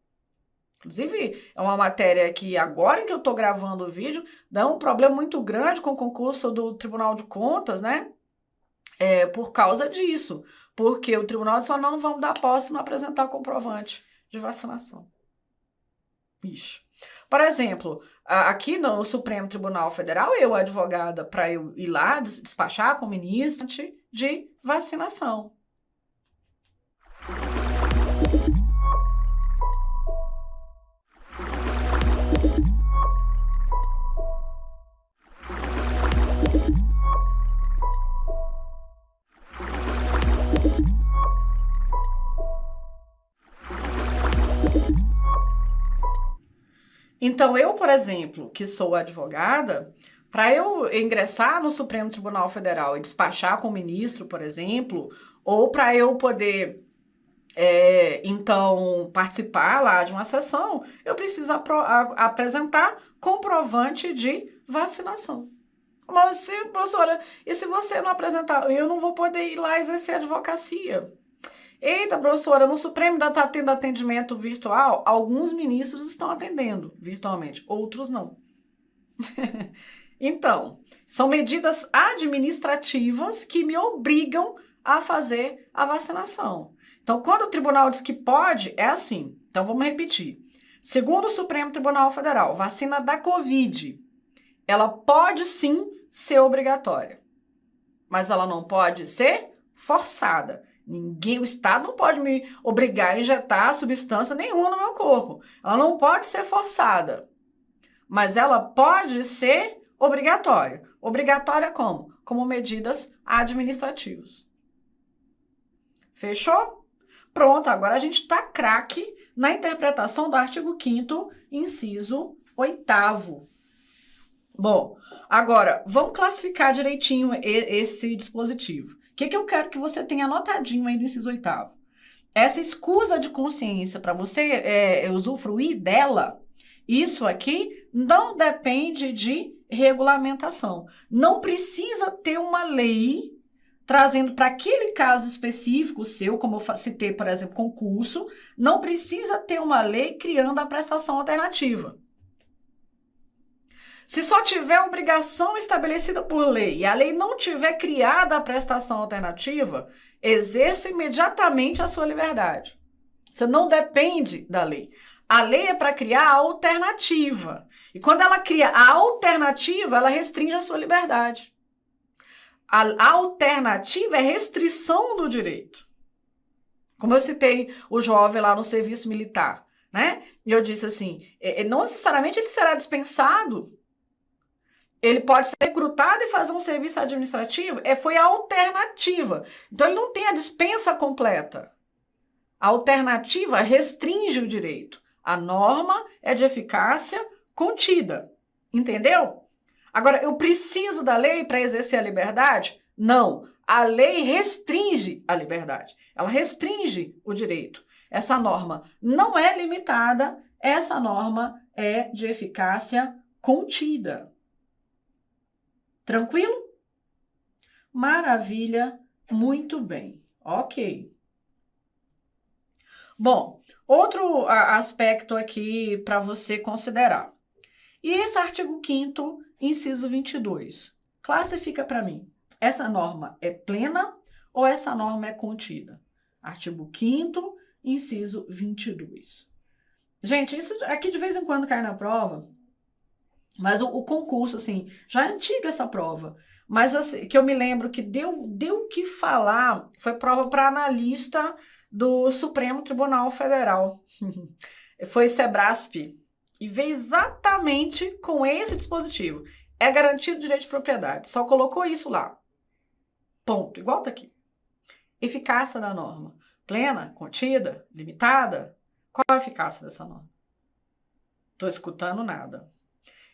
Inclusive, é uma matéria que agora em que eu estou gravando o vídeo, dá um problema muito grande com o concurso do Tribunal de Contas, né? Por causa disso. Porque o tribunal só não vamos dar posse se não apresentar comprovante de vacinação. Ixi. Por exemplo, aqui no Supremo Tribunal Federal, eu, advogada, para eu ir lá despachar com o ministro de vacinação. Então, eu, por exemplo, que sou advogada, para eu ingressar no Supremo Tribunal Federal e despachar com o ministro, por exemplo, ou para eu poder, então, participar lá de uma sessão, eu preciso apresentar comprovante de vacinação. Mas, professora, e se você não apresentar, eu não vou poder ir lá exercer advocacia. Eita, professora, no Supremo ainda está tendo atendimento virtual? Alguns ministros estão atendendo virtualmente, outros não. Então, são medidas administrativas que me obrigam a fazer a vacinação. Então, quando o tribunal diz que pode, é assim. Então, vamos repetir. Segundo o Supremo Tribunal Federal, vacina da Covid, ela pode sim ser obrigatória, mas ela não pode ser forçada. O Estado não pode me obrigar a injetar substância nenhuma no meu corpo. Ela não pode ser forçada, mas ela pode ser obrigatória. Obrigatória como? Como medidas administrativas. Fechou? Pronto, agora a gente tá craque na interpretação do artigo 5º, inciso 8º. Bom, agora, vamos classificar direitinho esse dispositivo. O que eu quero que você tenha anotadinho aí no inciso 8º? Essa escusa de consciência para você usufruir dela, isso aqui não depende de regulamentação. Não precisa ter uma lei trazendo para aquele caso específico seu, como eu citei, por exemplo, concurso, não precisa ter uma lei criando a prestação alternativa. Se só tiver obrigação estabelecida por lei e a lei não tiver criada a prestação alternativa, exerça imediatamente a sua liberdade. Você não depende da lei. A lei é para criar a alternativa. E quando ela cria a alternativa, ela restringe a sua liberdade. A alternativa é restrição do direito. Como eu citei o jovem lá no serviço militar, né? E eu disse assim, não necessariamente ele será dispensado. Ele pode ser recrutado e fazer um serviço administrativo, foi a alternativa. Então, ele não tem a dispensa completa. A alternativa restringe o direito. A norma é de eficácia contida. Entendeu? Agora, eu preciso da lei para exercer a liberdade? Não. A lei restringe a liberdade. Ela restringe o direito. Essa norma não é limitada, essa norma é de eficácia contida. Tranquilo? Maravilha, muito bem. Ok. Bom, outro aspecto aqui para você considerar. E esse artigo 5º, inciso 22, classifica para mim, essa norma é plena ou essa norma é contida? Artigo 5º, inciso 22. Gente, isso aqui de vez em quando cai na prova, mas o concurso, assim, já é antiga essa prova. Mas assim, que eu me lembro que deu o que falar, foi prova para analista do Supremo Tribunal Federal. Foi Sebrasp. E veio exatamente com esse dispositivo. É garantido o direito de propriedade. Só colocou isso lá. Ponto. Igual tá aqui. Eficácia da norma. Plena, contida, limitada? Qual a eficácia dessa norma? Estou escutando nada.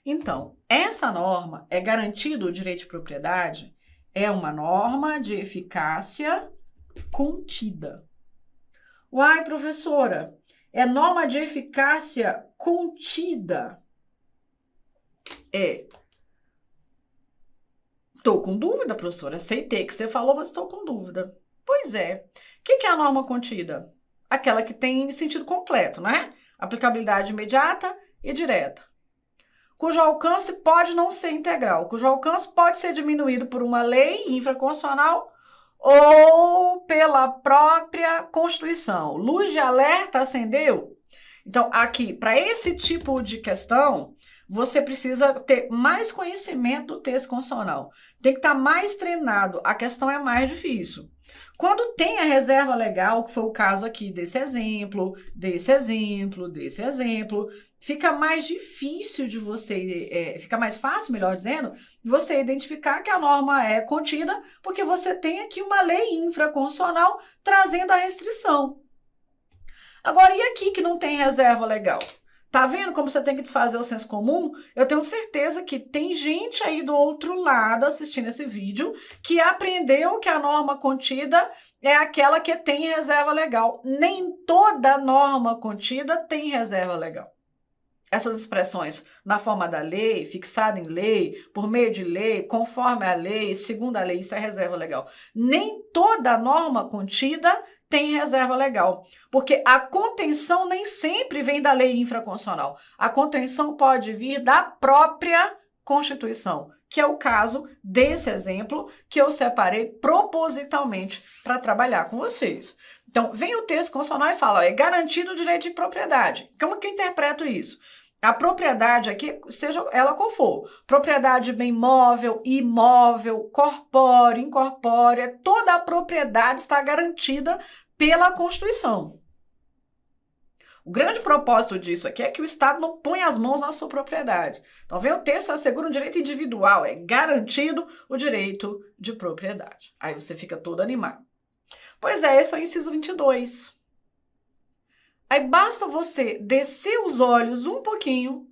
Então, essa norma é garantido o direito de propriedade? É uma norma de eficácia contida. Uai, professora, é norma de eficácia contida. É. Estou com dúvida, professora. Aceitei que você falou, mas estou com dúvida. Pois é. O que é a norma contida? Aquela que tem sentido completo, né? Aplicabilidade imediata e direta. Cujo alcance pode não ser integral, cujo alcance pode ser diminuído por uma lei infraconstitucional ou pela própria Constituição. Luz de alerta acendeu? Então, aqui, para esse tipo de questão, você precisa ter mais conhecimento do texto constitucional. Tem que estar mais treinado. A questão é mais difícil. Quando tem a reserva legal, que foi o caso aqui desse exemplo, fica mais difícil de você, fica mais fácil, melhor dizendo, você identificar que a norma é contida, porque você tem aqui uma lei infraconstitucional trazendo a restrição. Agora, e aqui que não tem reserva legal? Tá vendo como você tem que desfazer o senso comum? Eu tenho certeza que tem gente aí do outro lado assistindo esse vídeo que aprendeu que a norma contida é aquela que tem reserva legal. Nem toda norma contida tem reserva legal. Essas expressões na forma da lei, fixada em lei, por meio de lei, conforme a lei, segundo a lei, isso é reserva legal. Nem toda norma contida tem reserva legal, porque a contenção nem sempre vem da lei infraconstitucional. A contenção pode vir da própria Constituição, que é o caso desse exemplo que eu separei propositalmente para trabalhar com vocês. Então, vem o texto constitucional e fala, ó, é garantido o direito de propriedade. Como que eu interpreto isso? A propriedade aqui, seja ela qual for, propriedade de bem móvel, imóvel, corpóreo, incorpóreo, toda a propriedade está garantida pela Constituição. O grande propósito disso aqui é que o Estado não põe as mãos na sua propriedade. Então, vem o texto, assegura um direito individual, é garantido o direito de propriedade. Aí você fica todo animado. Pois é, esse é o inciso 22. Aí basta você descer os olhos um pouquinho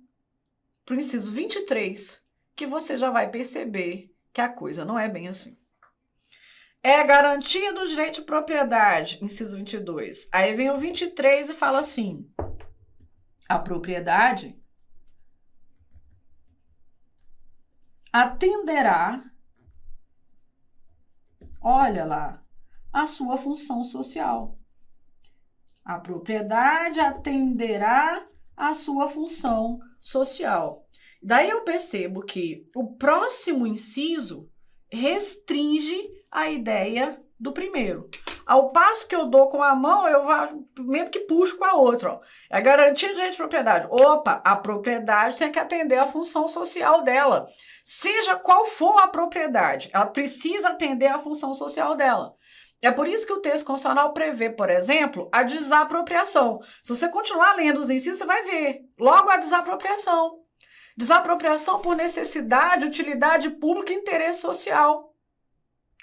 para o inciso 23, que você já vai perceber que a coisa não é bem assim. É garantido o direito de propriedade, inciso 22. Aí vem o 23 e fala assim, a propriedade atenderá, olha lá, a sua função social. A propriedade atenderá à sua função social. Daí eu percebo que o próximo inciso restringe a ideia do primeiro. Ao passo que eu dou com a mão, eu mesmo que puxo com a outra. Ó. É garantia de direito de propriedade. Opa, a propriedade tem que atender à função social dela. Seja qual for a propriedade, ela precisa atender à função social dela. É por isso que o texto constitucional prevê, por exemplo, a desapropriação. Se você continuar lendo os incisos, você vai ver. Logo, a desapropriação. Desapropriação por necessidade, utilidade pública e interesse social.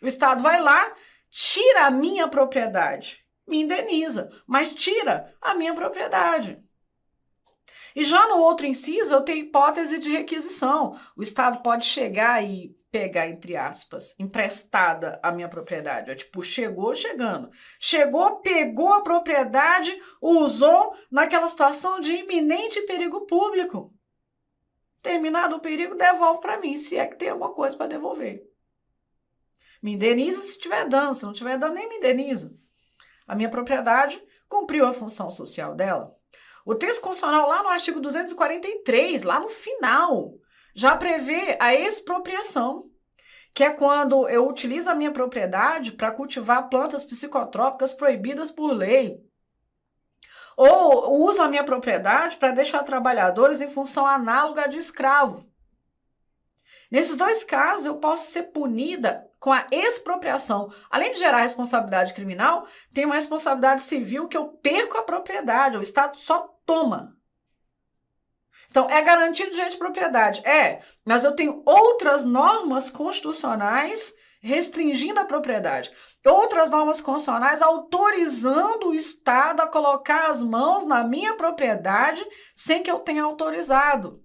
O Estado vai lá, tira a minha propriedade, me indeniza, mas tira a minha propriedade. E já no outro inciso, eu tenho hipótese de requisição. O Estado pode chegar e pegar, entre aspas, emprestada a minha propriedade. É tipo, chegou chegando. Chegou, pegou a propriedade, usou naquela situação de iminente perigo público. Terminado o perigo, devolve para mim, se é que tem alguma coisa para devolver. Me indeniza se tiver dano, se não tiver dano, nem me indeniza. A minha propriedade cumpriu a função social dela. O texto constitucional, lá no artigo 243, lá no final, já prevê a expropriação, que é quando eu utilizo a minha propriedade para cultivar plantas psicotrópicas proibidas por lei. ou uso a minha propriedade para deixar trabalhadores em função análoga de escravo. Nesses dois casos, eu posso ser punida com a expropriação. Além de gerar responsabilidade criminal, tem uma responsabilidade civil que eu perco a propriedade, o Estado só toma. Então, é garantido direito de propriedade? É, mas eu tenho outras normas constitucionais restringindo a propriedade. Outras normas constitucionais autorizando o Estado a colocar as mãos na minha propriedade sem que eu tenha autorizado.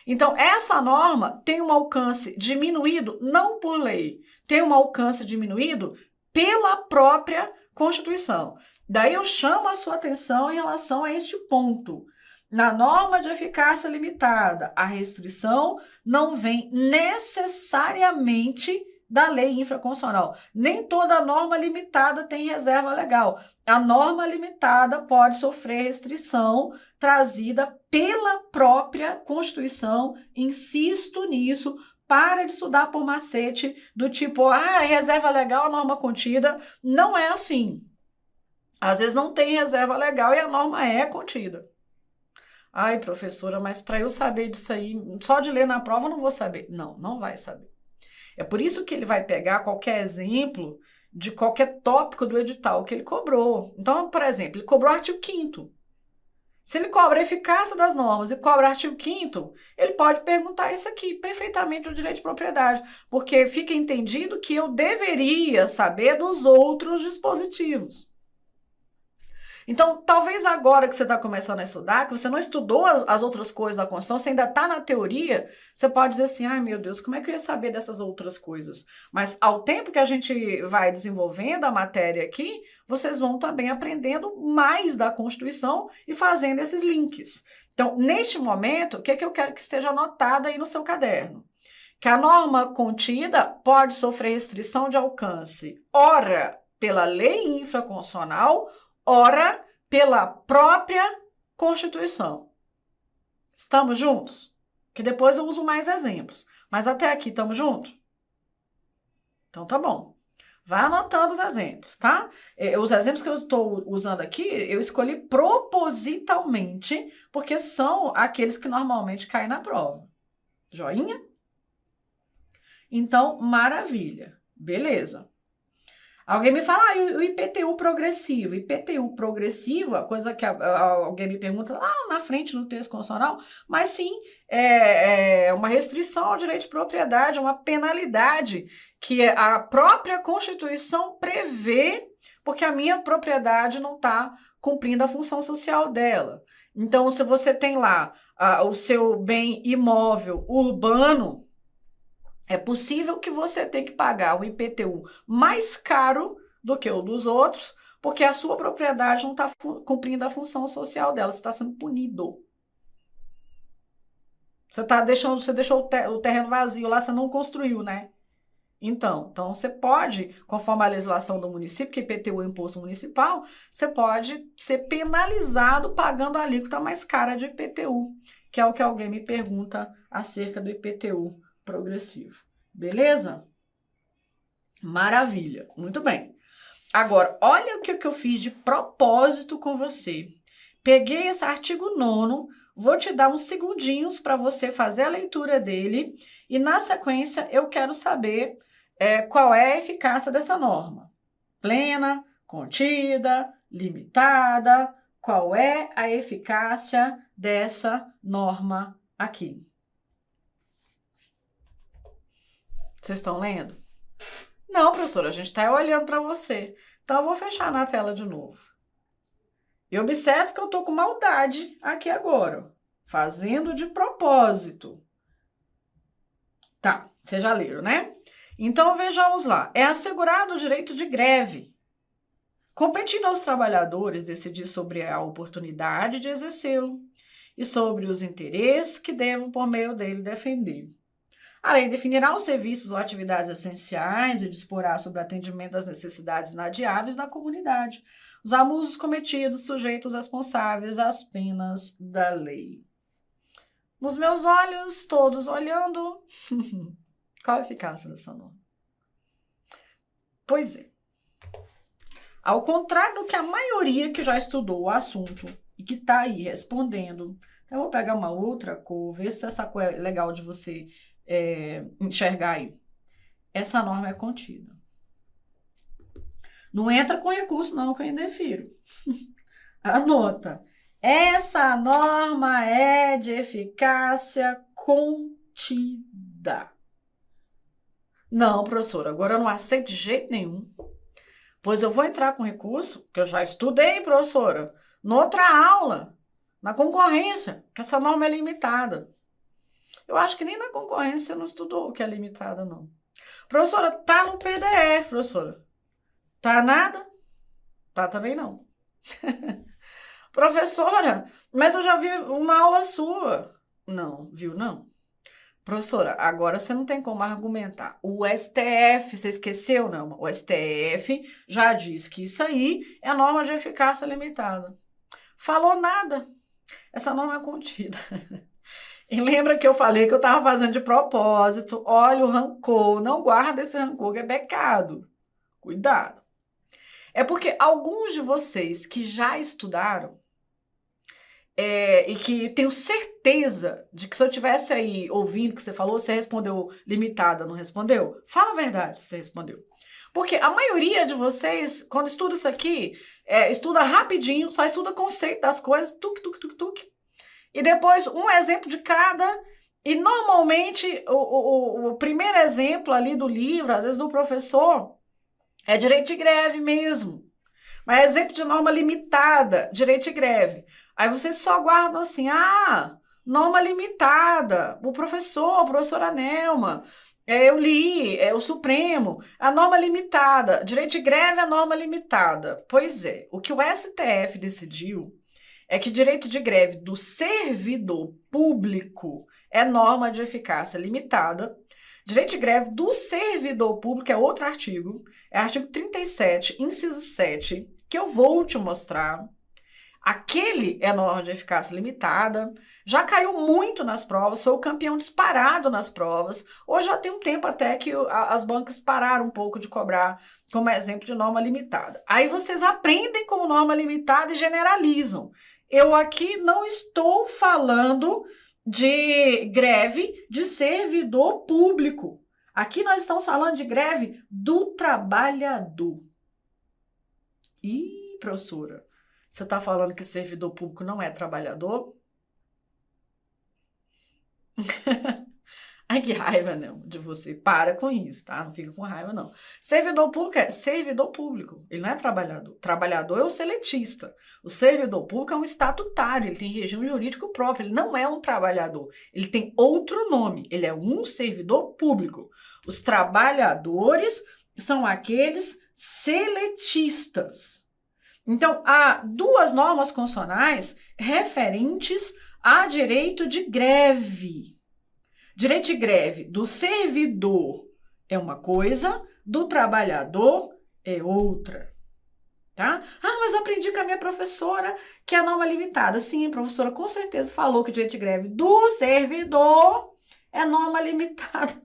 Então, essa norma tem um alcance diminuído, não por lei, tem um alcance diminuído pela própria Constituição. Daí eu chamo a sua atenção em relação a este ponto. Na norma de eficácia limitada, a restrição não vem necessariamente da lei infraconstitucional. Nem toda norma limitada tem reserva legal. A norma limitada pode sofrer restrição trazida pela própria Constituição. Insisto nisso, para de estudar por macete do tipo, reserva legal, norma contida. Não é assim. Às vezes não tem reserva legal e a norma é contida. Ai, professora, mas para eu saber disso aí, só de ler na prova eu não vou saber. Não, não vai saber. É por isso que ele vai pegar qualquer exemplo de qualquer tópico do edital que ele cobrou. Então, por exemplo, ele cobrou o artigo 5º. Se ele cobra a eficácia das normas e cobra o artigo 5º, ele pode perguntar isso aqui, perfeitamente o direito de propriedade, porque fica entendido que eu deveria saber dos outros dispositivos. Então, talvez agora que você está começando a estudar, que você não estudou as outras coisas da Constituição, você ainda está na teoria, você pode dizer assim, ai meu Deus, como é que eu ia saber dessas outras coisas? Mas ao tempo que a gente vai desenvolvendo a matéria aqui, vocês vão também aprendendo mais da Constituição e fazendo esses links. Então, neste momento, o que é que eu quero que esteja anotado aí no seu caderno? Que a norma contida pode sofrer restrição de alcance, ora pela lei infraconstitucional, ora pela própria Constituição. Estamos juntos? Que depois eu uso mais exemplos. Mas até aqui estamos juntos? Então tá bom. Vai anotando os exemplos, tá? Os exemplos que eu estou usando aqui, eu escolhi propositalmente, porque são aqueles que normalmente caem na prova. Joinha? Então, maravilha. Beleza. Alguém me fala, o IPTU progressivo. IPTU progressivo, a coisa que alguém me pergunta lá na frente no texto constitucional, mas sim, é uma restrição ao direito de propriedade, uma penalidade que a própria Constituição prevê, porque a minha propriedade não está cumprindo a função social dela. Então, se você tem lá o seu bem imóvel urbano, é possível que você tenha que pagar um IPTU mais caro do que o dos outros, porque a sua propriedade não está cumprindo a função social dela, você está sendo punido. Você deixou o terreno vazio lá, você não construiu, né? Então você pode, conforme a legislação do município, que IPTU é imposto municipal, você pode ser penalizado pagando a alíquota mais cara de IPTU, que é o que alguém me pergunta acerca do IPTU progressivo. Beleza? Maravilha. Muito bem. Agora, olha o que eu fiz de propósito com você. Peguei esse artigo 9º, vou te dar uns segundinhos para você fazer a leitura dele e, na sequência, eu quero saber qual é a eficácia dessa norma. Plena, contida, limitada, qual é a eficácia dessa norma aqui? Vocês estão lendo? Não, professora, a gente está olhando para você. Então, eu vou fechar na tela de novo. E observe que eu estou com maldade aqui agora, fazendo de propósito. Tá, vocês já leram, né? Então, vejamos lá. É assegurado o direito de greve, competindo aos trabalhadores decidir sobre a oportunidade de exercê-lo e sobre os interesses que devam, por meio dele, defender. A lei definirá os serviços ou atividades essenciais e disporá sobre o atendimento às necessidades inadiáveis da comunidade. Os abusos cometidos sujeitos responsáveis às penas da lei. Nos meus olhos, todos olhando, qual a eficácia dessa norma? Pois é. Ao contrário do que a maioria que já estudou o assunto e que está aí respondendo. Então, eu vou pegar uma outra cor, ver se essa cor é legal de você enxergar aí. Essa norma é contida. Não entra com recurso, não, que eu indefiro. Anota. Essa norma é de eficácia contida. Não, professora, agora eu não aceito de jeito nenhum. Pois eu vou entrar com recurso, que eu já estudei, professora, noutra aula, na concorrência, que essa norma é limitada. Eu acho que nem na concorrência você não estudou o que é limitada, não. Professora, tá no PDF, professora. Tá nada? Tá também não. Professora, mas eu já vi uma aula sua. Não, viu não? Professora, agora você não tem como argumentar. O STF, você esqueceu, não? O STF já disse que isso aí é norma de eficácia limitada. Falou nada. Essa norma é contida. E lembra que eu falei que eu estava fazendo de propósito? Olha o rancor, não guarda esse rancor, que é pecado. Cuidado. É porque alguns de vocês que já estudaram, e que tenho certeza de que se eu tivesse aí ouvindo o que você falou, você respondeu limitada, não respondeu? Fala a verdade se você respondeu. Porque a maioria de vocês, quando estuda isso aqui, estuda rapidinho, só estuda conceito das coisas, tuc. E depois um exemplo de cada. E normalmente o primeiro exemplo ali do livro, às vezes do professor, é direito de greve mesmo. Mas exemplo de norma limitada, direito de greve. Aí vocês só guardam assim, norma limitada, a professora Nelma, eu li, o Supremo, a norma limitada, direito de greve é a norma limitada. Pois é, o que o STF decidiu é que direito de greve do servidor público é norma de eficácia limitada. Direito de greve do servidor público é outro artigo, é artigo 37, inciso 7, que eu vou te mostrar. Aquele é norma de eficácia limitada, já caiu muito nas provas, foi o campeão disparado nas provas. Hoje já tem um tempo até que as bancas pararam um pouco de cobrar como exemplo de norma limitada. Aí vocês aprendem como norma limitada e generalizam. Eu aqui não estou falando de greve de servidor público. Aqui nós estamos falando de greve do trabalhador. Ih, professora, você está falando que servidor público não é trabalhador? Ai, que raiva, não, de você. Para com isso, tá? Não fica com raiva, não. Servidor público é servidor público. Ele não é trabalhador. Trabalhador é o seletista. O servidor público é um estatutário. Ele tem regime jurídico próprio. Ele não é um trabalhador. Ele tem outro nome. Ele é um servidor público. Os trabalhadores são aqueles seletistas. Então, há duas normas constitucionais referentes a direito de greve. Direito de greve do servidor é uma coisa, do trabalhador é outra, tá? Mas aprendi com a minha professora que a norma é limitada. Sim, a professora com certeza falou que o direito de greve do servidor é norma limitada.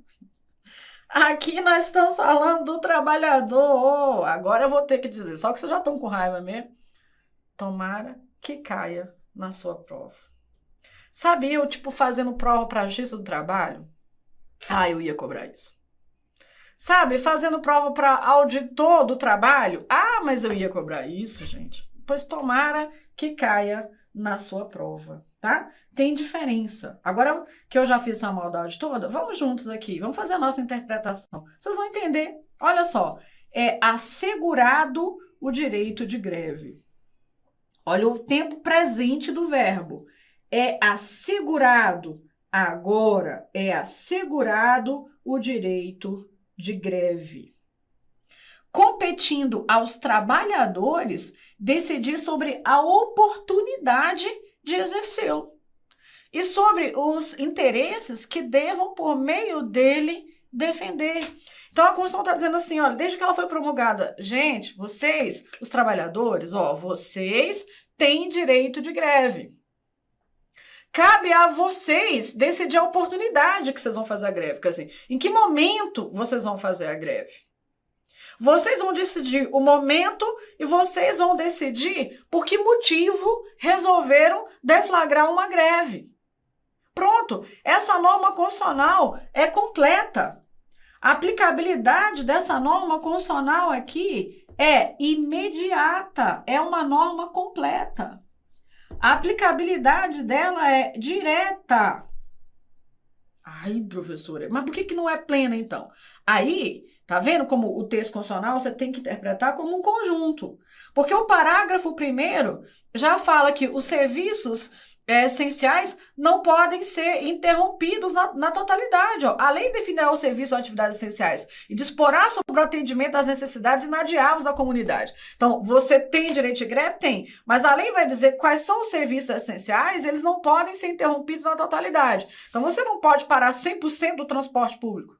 Aqui nós estamos falando do trabalhador. Agora eu vou ter que dizer, só que vocês já estão com raiva mesmo. Tomara que caia na sua prova. Sabia eu, fazendo prova para a Justiça do Trabalho? Eu ia cobrar isso. Sabe, fazendo prova para auditor do trabalho? Mas eu ia cobrar isso, gente. Pois tomara que caia na sua prova, tá? Tem diferença. Agora que eu já fiz essa maldade toda, vamos juntos aqui, vamos fazer a nossa interpretação. Vocês vão entender. Olha só, é assegurado o direito de greve. Olha o tempo presente do verbo. É assegurado, agora é assegurado o direito de greve. Competindo aos trabalhadores decidir sobre a oportunidade de exercê-lo e sobre os interesses que devam, por meio dele, defender. Então, a Constituição está dizendo assim, olha, desde que ela foi promulgada, gente, vocês, os trabalhadores, vocês têm direito de greve. Cabe a vocês decidir a oportunidade que vocês vão fazer a greve. Quer dizer, em que momento vocês vão fazer a greve? Vocês vão decidir o momento e vocês vão decidir por que motivo resolveram deflagrar uma greve. Pronto, essa norma constitucional é completa. A aplicabilidade dessa norma constitucional aqui é imediata, é uma norma completa. A aplicabilidade dela é direta. Ai, professora, mas por que não é plena, então? Aí, tá vendo como o texto constitucional você tem que interpretar como um conjunto? Porque o parágrafo 1º já fala que os serviços essenciais não podem ser interrompidos na totalidade. Ó. A lei definirá os serviços ou atividades essenciais e disporá sobre o atendimento das necessidades inadiáveis da comunidade. Então, você tem direito de greve? Tem. Mas a lei vai dizer quais são os serviços essenciais, eles não podem ser interrompidos na totalidade. Então, você não pode parar 100% do transporte público.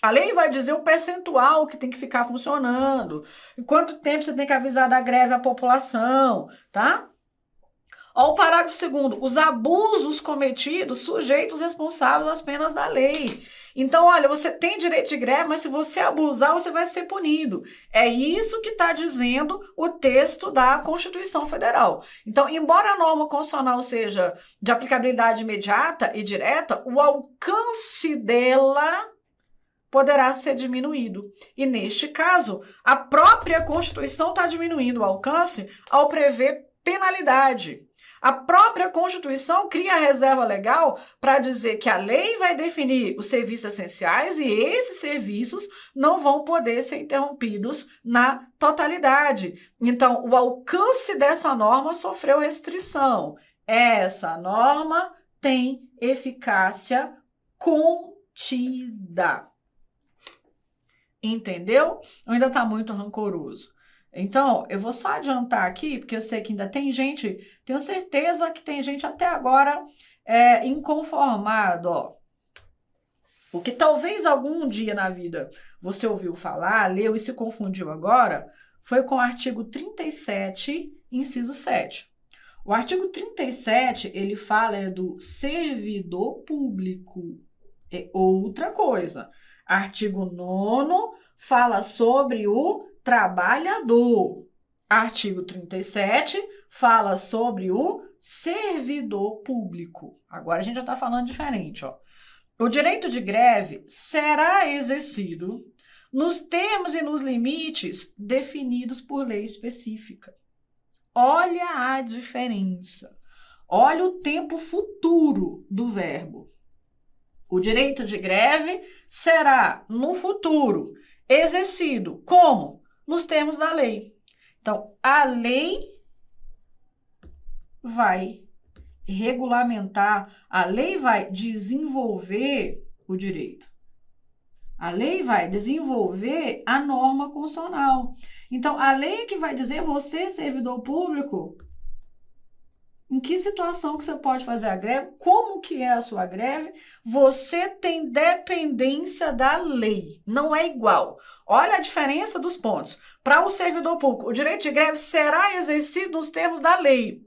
A lei vai dizer o percentual que tem que ficar funcionando, em quanto tempo você tem que avisar da greve à população, tá? Ó, o parágrafo 2º, os abusos cometidos sujeitam os responsáveis às penas da lei. Então, olha, você tem direito de greve, mas se você abusar, você vai ser punido. É isso que está dizendo o texto da Constituição Federal. Então, embora a norma constitucional seja de aplicabilidade imediata e direta, o alcance dela poderá ser diminuído. E, neste caso, a própria Constituição está diminuindo o alcance ao prever penalidade. A própria Constituição cria a reserva legal para dizer que a lei vai definir os serviços essenciais e esses serviços não vão poder ser interrompidos na totalidade. Então, o alcance dessa norma sofreu restrição. Essa norma tem eficácia contida. Entendeu? Ou ainda está muito rancoroso? Então, eu vou só adiantar aqui, porque eu sei que ainda tem gente, tenho certeza que tem gente até agora inconformado, ó. O que talvez algum dia na vida você ouviu falar, leu e se confundiu agora, foi com o artigo 37, inciso 7. O artigo 37, ele fala do servidor público, é outra coisa. Artigo 9º fala sobre o trabalhador. Artigo 37 fala sobre o servidor público. Agora a gente já está falando diferente, ó. O direito de greve será exercido nos termos e nos limites definidos por lei específica. Olha a diferença. Olha o tempo futuro do verbo. O direito de greve será, no futuro, exercido como? Nos termos da lei. Então, a lei vai regulamentar, a lei vai desenvolver o direito. A lei vai desenvolver a norma constitucional. Então, a lei que vai dizer, você, servidor público, em que situação que você pode fazer a greve, como que é a sua greve, você tem dependência da lei, não é igual. Olha a diferença dos pontos. Para o servidor público, o direito de greve será exercido nos termos da lei.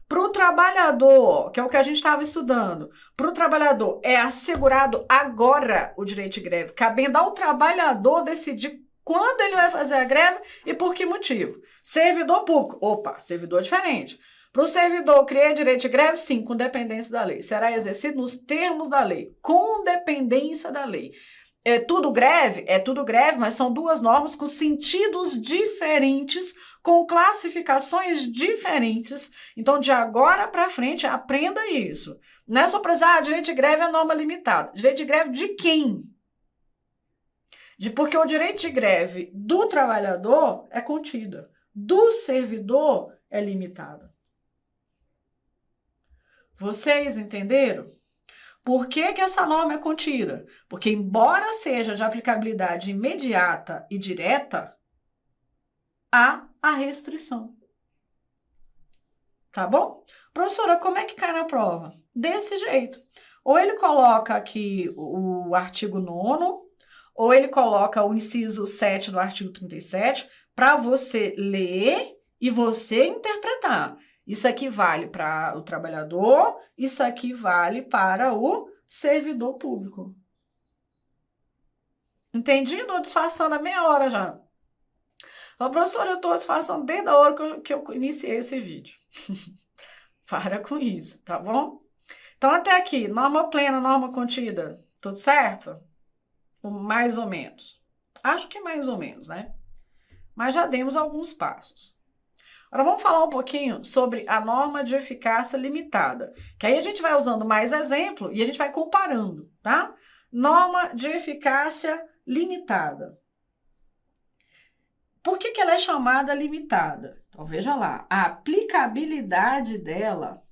Para o trabalhador, que é o que a gente estava estudando, para o trabalhador é assegurado agora o direito de greve, cabendo ao trabalhador decidir quando ele vai fazer a greve e por que motivo. Servidor público, opa, servidor diferente. Para o servidor criar direito de greve, sim, com dependência da lei. Será exercido nos termos da lei, com dependência da lei. É tudo greve, mas são duas normas com sentidos diferentes, com classificações diferentes. Então, de agora para frente, aprenda isso. Não é só para dizer, direito de greve é norma limitada. Direito de greve de quem? Porque o direito de greve do trabalhador é contida, do servidor é limitada. Vocês entenderam? Por que essa norma é contida? Porque, embora seja de aplicabilidade imediata e direta, há a restrição. Tá bom? Professora, como é que cai na prova? Desse jeito. Ou ele coloca aqui o artigo 9º, ou ele coloca o inciso 7 do artigo 37, para você ler e você interpretar. Isso aqui vale para o trabalhador, isso aqui vale para o servidor público. Entendido ou disfarçando há meia hora já? Fala, professor, eu estou disfarçando desde a hora que eu iniciei esse vídeo. Para com isso, tá bom? Então, até aqui, norma plena, norma contida, tudo certo? Mais ou menos. Acho que mais ou menos, né? Mas já demos alguns passos. Agora vamos falar um pouquinho sobre a norma de eficácia limitada, que aí a gente vai usando mais exemplo e a gente vai comparando, tá? Norma de eficácia limitada. Por que ela é chamada limitada? Então, veja lá, a aplicabilidade dela,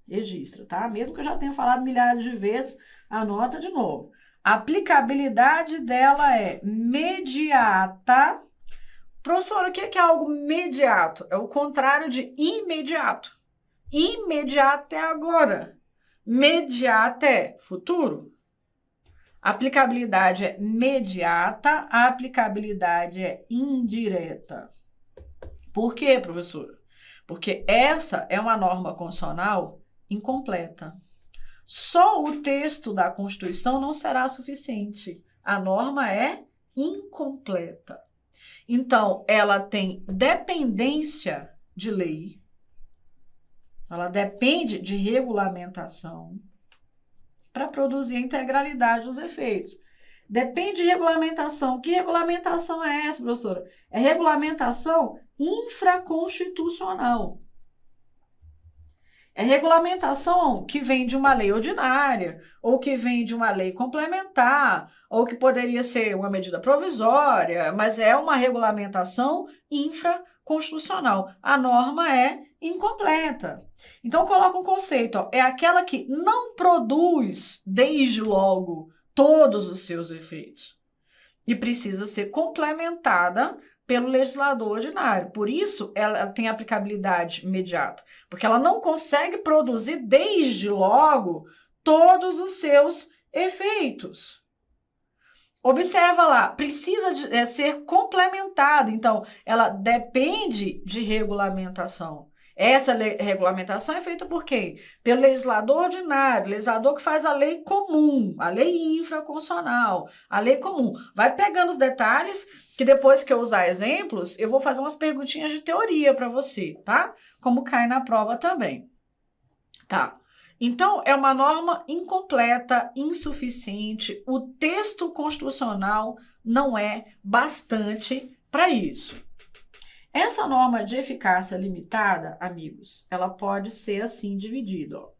registra, tá? Mesmo que eu já tenha falado milhares de vezes, anota de novo. A aplicabilidade dela é imediata. Professor, o que é algo imediato? É o contrário de imediato. Imediato é agora. Imediato é futuro. A aplicabilidade é imediata, a aplicabilidade é indireta. Por quê, professor? Porque essa é uma norma constitucional incompleta. Só o texto da Constituição não será suficiente. A norma é incompleta. Então, ela tem dependência de lei, ela depende de regulamentação para produzir a integralidade dos efeitos. Depende de regulamentação. Que regulamentação é essa, professora? É regulamentação infraconstitucional. É regulamentação que vem de uma lei ordinária, ou que vem de uma lei complementar, ou que poderia ser uma medida provisória, mas é uma regulamentação infraconstitucional. A norma é incompleta. Então, coloca um conceito, ó, é aquela que não produz, desde logo, todos os seus efeitos. E precisa ser complementada pelo legislador ordinário. Por isso, ela tem aplicabilidade imediata, porque ela não consegue produzir, desde logo, todos os seus efeitos. Observa lá, precisa ser complementada, então, ela depende de regulamentação. Essa regulamentação é feita por quem? Pelo legislador ordinário, legislador que faz a lei comum, a lei infraconstitucional, a lei comum. Vai pegando os detalhes, que depois que eu usar exemplos, eu vou fazer umas perguntinhas de teoria para você, tá? Como cai na prova também. Tá. Então, é uma norma incompleta, insuficiente. O texto constitucional não é bastante para isso. Essa norma de eficácia limitada, amigos, ela pode ser assim dividida. Ó.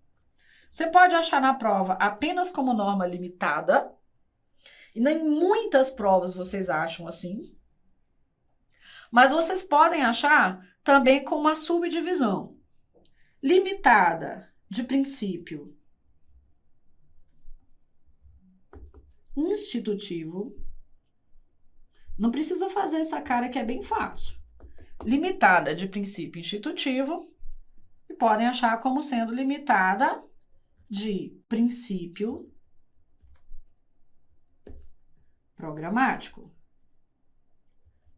Você pode achar na prova apenas como norma limitada, e em muitas provas vocês acham assim, mas vocês podem achar também com uma subdivisão. Limitada de princípio institutivo. Não precisa fazer essa cara que é bem fácil. Limitada de princípio institutivo e podem achar como sendo limitada de princípio programático.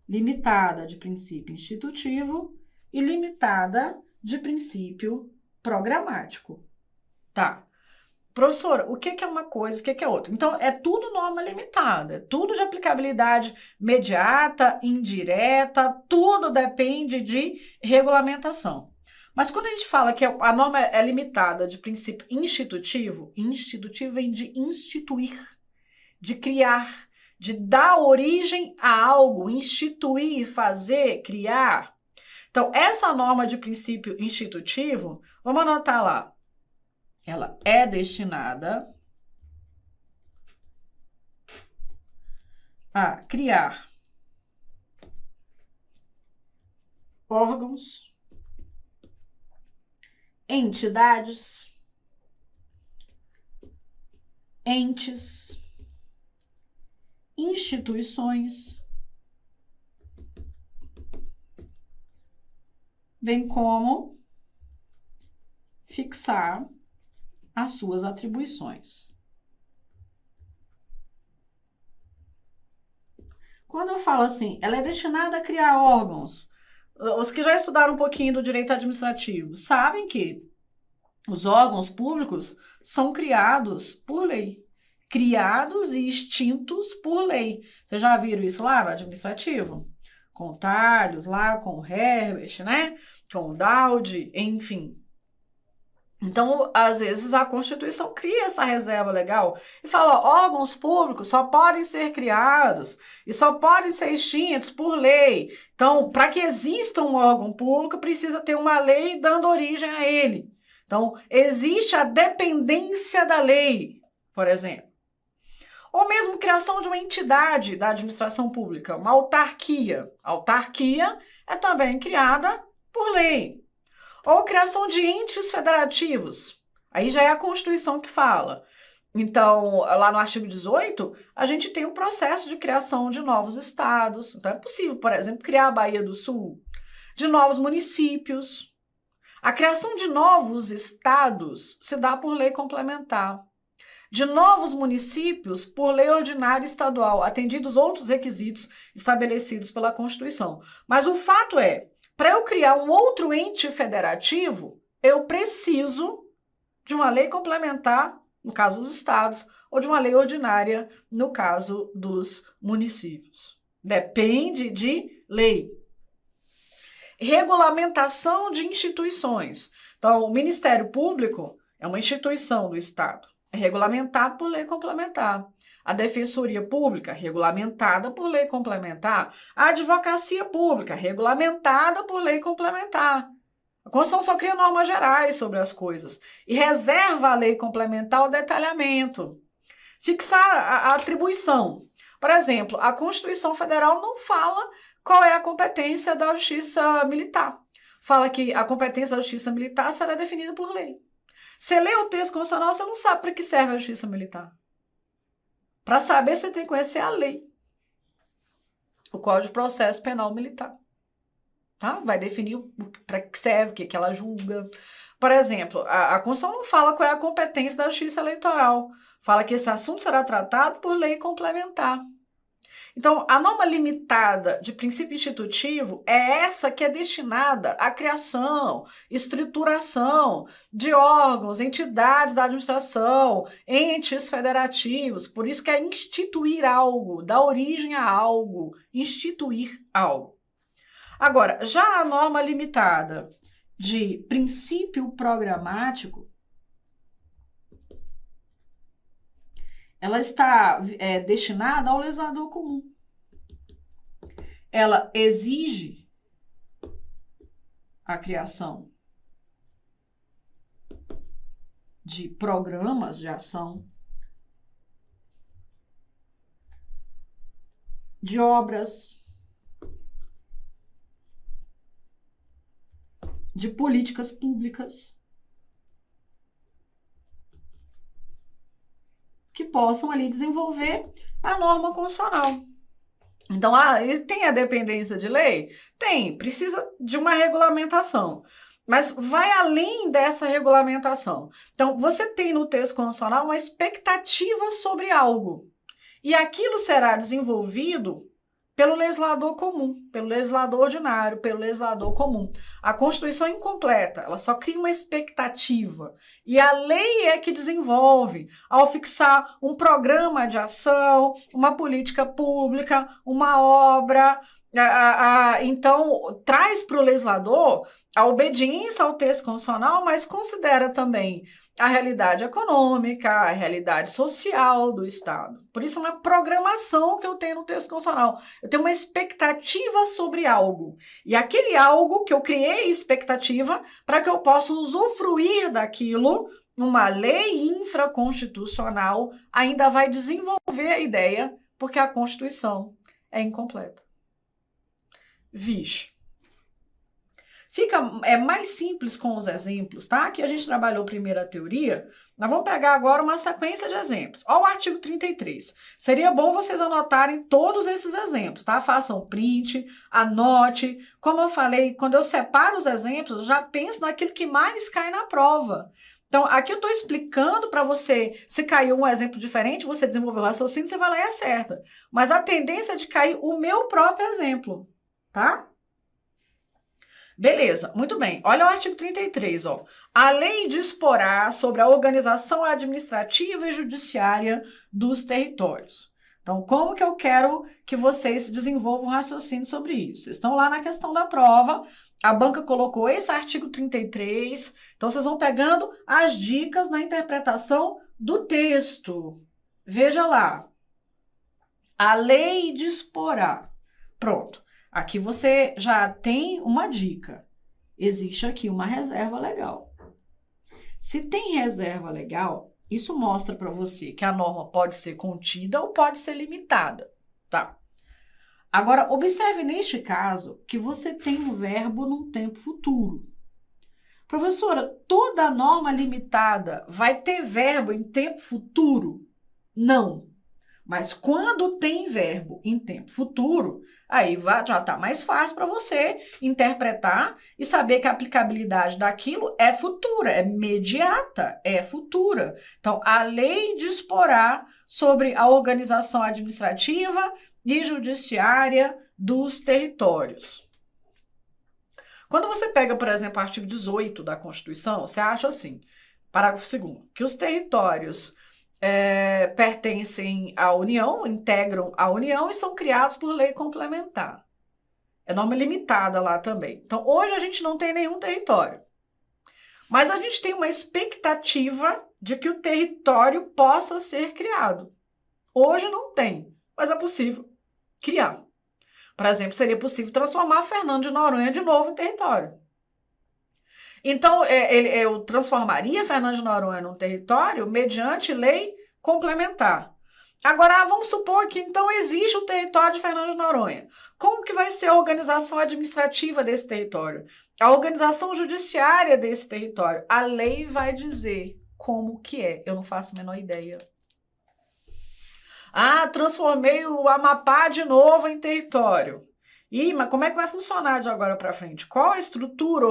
Limitada de princípio institutivo e limitada de princípio programático. Tá. Professora, o que é uma coisa, o que é outra? Então, é tudo norma limitada, é tudo de aplicabilidade imediata, indireta, tudo depende de regulamentação. Mas quando a gente fala que a norma é limitada de princípio institutivo, institutivo vem de instituir, de criar, de dar origem a algo, instituir, fazer, criar. Então, essa norma de princípio institutivo, vamos anotar lá. Ela é destinada a criar órgãos, entidades, entes, instituições, bem como fixar as suas atribuições. Quando eu falo assim, ela é destinada a criar órgãos, os que já estudaram um pouquinho do direito administrativo sabem que os órgãos públicos são criados por lei. criados e extintos por lei. Vocês já viram isso lá no administrativo? Com o Tales, lá com o Herbert, né? Com o Dowd, enfim. Então, às vezes, a Constituição cria essa reserva legal e fala, ó, órgãos públicos só podem ser criados e só podem ser extintos por lei. Então, para que exista um órgão público, precisa ter uma lei dando origem a ele. Então, existe a dependência da lei, por exemplo. Ou mesmo criação de uma entidade da administração pública, uma autarquia. A autarquia é também criada por lei. Ou criação de entes federativos. Aí já é a Constituição que fala. Então, lá no artigo 18, a gente tem o processo de criação de novos estados. Então, é possível, por exemplo, criar a Bahia do Sul, de novos municípios. A criação de novos estados se dá por lei complementar. De novos municípios por lei ordinária estadual, atendidos outros requisitos estabelecidos pela Constituição. Mas o fato é, para eu criar um outro ente federativo, eu preciso de uma lei complementar, no caso dos estados, ou de uma lei ordinária, no caso dos municípios. Depende de lei. Regulamentação de instituições. Então, o Ministério Público é uma instituição do Estado. É regulamentado por lei complementar. A Defensoria Pública, regulamentada por lei complementar. A Advocacia Pública, regulamentada por lei complementar. A Constituição só cria normas gerais sobre as coisas e reserva à lei complementar o detalhamento. Fixar a atribuição. Por exemplo, a Constituição Federal não fala qual é a competência da Justiça Militar. Fala que a competência da Justiça Militar será definida por lei. Você lê o texto constitucional, você não sabe para que serve a Justiça Militar. Para saber, você tem que conhecer a lei. O Código de Processo Penal Militar. Tá? Vai definir para que serve, o que ela julga. Por exemplo, a Constituição não fala qual é a competência da Justiça Eleitoral. Fala que esse assunto será tratado por lei complementar. Então, a norma limitada de princípio institutivo é essa que é destinada à criação, estruturação de órgãos, entidades da administração, entes federativos. Por isso que é instituir algo, dar origem a algo, instituir algo. Agora, já a norma limitada de princípio programático, ela está destinada ao legislador comum. Ela exige a criação de programas de ação, de obras, de políticas públicas que possam ali desenvolver a norma constitucional. Então, tem a dependência de lei? Tem, precisa de uma regulamentação. Mas vai além dessa regulamentação. Então, você tem no texto constitucional uma expectativa sobre algo. E aquilo será desenvolvido pelo legislador comum, pelo legislador ordinário, pelo legislador comum. A Constituição é incompleta, ela só cria uma expectativa. E a lei é que desenvolve, ao fixar um programa de ação, uma política pública, uma obra. Então, traz para o legislador a obediência ao texto constitucional, mas considera também a realidade econômica, a realidade social do Estado. Por isso, é uma programação que eu tenho no texto constitucional. Eu tenho uma expectativa sobre algo. E aquele algo que eu criei expectativa para que eu possa usufruir daquilo, uma lei infraconstitucional ainda vai desenvolver a ideia, porque a Constituição é incompleta. Vixe. Fica mais simples com os exemplos, tá? Aqui a gente trabalhou primeiro a teoria, nós vamos pegar agora uma sequência de exemplos. Olha o artigo 33. Seria bom vocês anotarem todos esses exemplos, tá? Façam print, anote. Como eu falei, quando eu separo os exemplos, eu já penso naquilo que mais cai na prova. Então, aqui eu estou explicando para você, se caiu um exemplo diferente, você desenvolveu o raciocínio, você vai lá e acerta. Mas a tendência é de cair o meu próprio exemplo, tá? Beleza, muito bem. Olha o artigo 33, ó. A lei disporá sobre a organização administrativa e judiciária dos territórios. Então, como que eu quero que vocês desenvolvam um raciocínio sobre isso? Vocês estão lá na questão da prova, a banca colocou esse artigo 33, então vocês vão pegando as dicas na interpretação do texto. Veja lá. A lei disporá. Pronto. Aqui você já tem uma dica. Existe aqui uma reserva legal. Se tem reserva legal, isso mostra para você que a norma pode ser contida ou pode ser limitada, tá? Agora, observe neste caso que você tem um verbo num tempo futuro. Professora, toda norma limitada vai ter verbo em tempo futuro? Não. Mas quando tem verbo em tempo futuro, aí já está mais fácil para você interpretar e saber que a aplicabilidade daquilo é futura, é imediata, é futura. Então, a lei disporá sobre a organização administrativa e judiciária dos territórios. Quando você pega, por exemplo, o artigo 18 da Constituição, você acha assim, parágrafo 2º, que os territórios pertencem à União, integram a União e são criados por lei complementar. É norma limitada lá também. Então, hoje a gente não tem nenhum território. Mas a gente tem uma expectativa de que o território possa ser criado. Hoje não tem, mas é possível criar. Por exemplo, seria possível transformar Fernando de Noronha de novo em território. Então, eu transformaria Fernando de Noronha num território mediante lei complementar. Agora, vamos supor que então existe o território de Fernando de Noronha. Como que vai ser a organização administrativa desse território? A organização judiciária desse território? A lei vai dizer como que é. Eu não faço a menor ideia. Transformei o Amapá de novo em território. Mas como é que vai funcionar de agora para frente? Qual a estrutura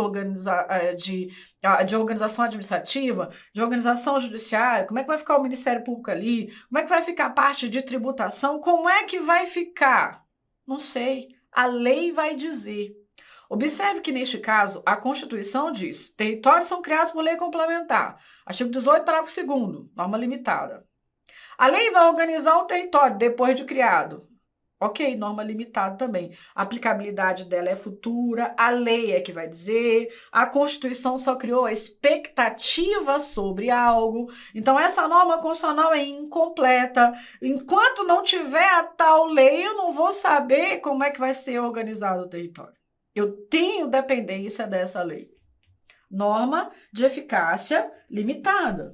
de organização administrativa, de organização judiciária? Como é que vai ficar o Ministério Público ali? Como é que vai ficar a parte de tributação? Como é que vai ficar? Não sei. A lei vai dizer. Observe que, neste caso, a Constituição diz: territórios são criados por lei complementar. Artigo 18, parágrafo 2º, norma limitada. A lei vai organizar o território depois de criado. Ok, norma limitada também. A aplicabilidade dela é futura, a lei é que vai dizer, a Constituição só criou a expectativa sobre algo. Então, essa norma constitucional é incompleta. Enquanto não tiver a tal lei, eu não vou saber como é que vai ser organizado o território. Eu tenho dependência dessa lei. Norma de eficácia limitada.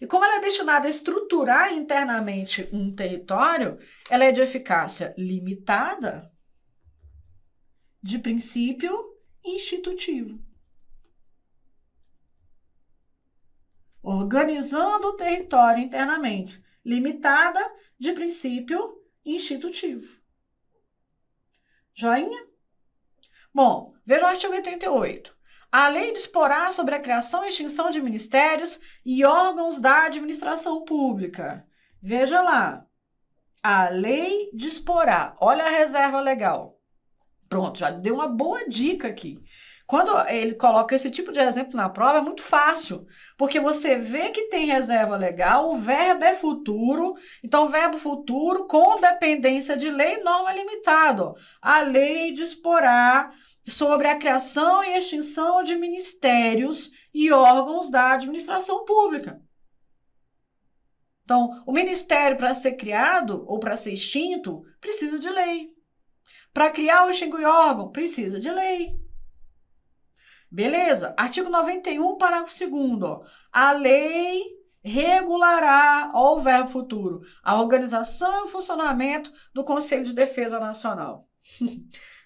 E como ela é destinada a estruturar internamente um território, ela é de eficácia limitada, de princípio institutivo. Organizando o território internamente, limitada, de princípio institutivo. Joinha? Bom, veja o artigo 88. A lei disporá sobre a criação e extinção de ministérios e órgãos da administração pública. Veja lá. A lei disporá. Olha a reserva legal. Pronto, já deu uma boa dica aqui. Quando ele coloca esse tipo de exemplo na prova, é muito fácil, porque você vê que tem reserva legal, o verbo é futuro, então verbo futuro com dependência de lei, norma limitada. A lei disporá sobre a criação e extinção de ministérios e órgãos da administração pública. Então, o ministério, para ser criado ou para ser extinto, precisa de lei. Para criar ou extinguir órgão, precisa de lei. Beleza? Artigo 91, parágrafo 2º. Ó. A lei regulará, ó, o verbo futuro, a organização e o funcionamento do Conselho de Defesa Nacional.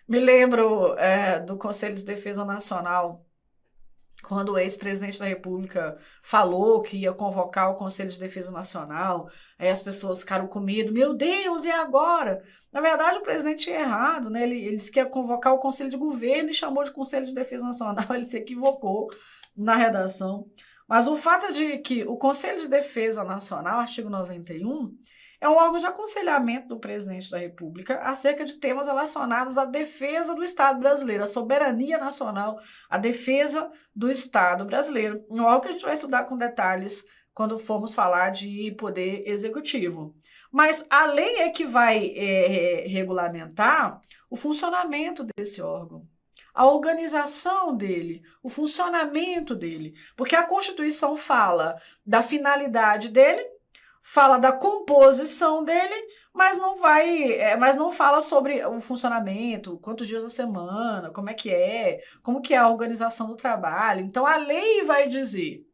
Me lembro do Conselho de Defesa Nacional, quando o ex-presidente da República falou que ia convocar o Conselho de Defesa Nacional, aí as pessoas ficaram com medo, meu Deus, e agora? Na verdade, o presidente tinha errado, né? Ele disse que ia convocar o Conselho de Governo e chamou de Conselho de Defesa Nacional, ele se equivocou na redação. Mas o fato é de que o Conselho de Defesa Nacional, artigo 91, É um órgão de aconselhamento do presidente da República acerca de temas relacionados à defesa do Estado brasileiro, à soberania nacional, à defesa do Estado brasileiro. Um órgão que a gente vai estudar com detalhes quando formos falar de poder executivo. Mas a lei é que vai regulamentar o funcionamento desse órgão, a organização dele, o funcionamento dele, porque a Constituição fala da finalidade dele, fala da composição dele, mas não fala sobre o funcionamento, quantos dias da semana, como que é a organização do trabalho. Então a lei vai dizer.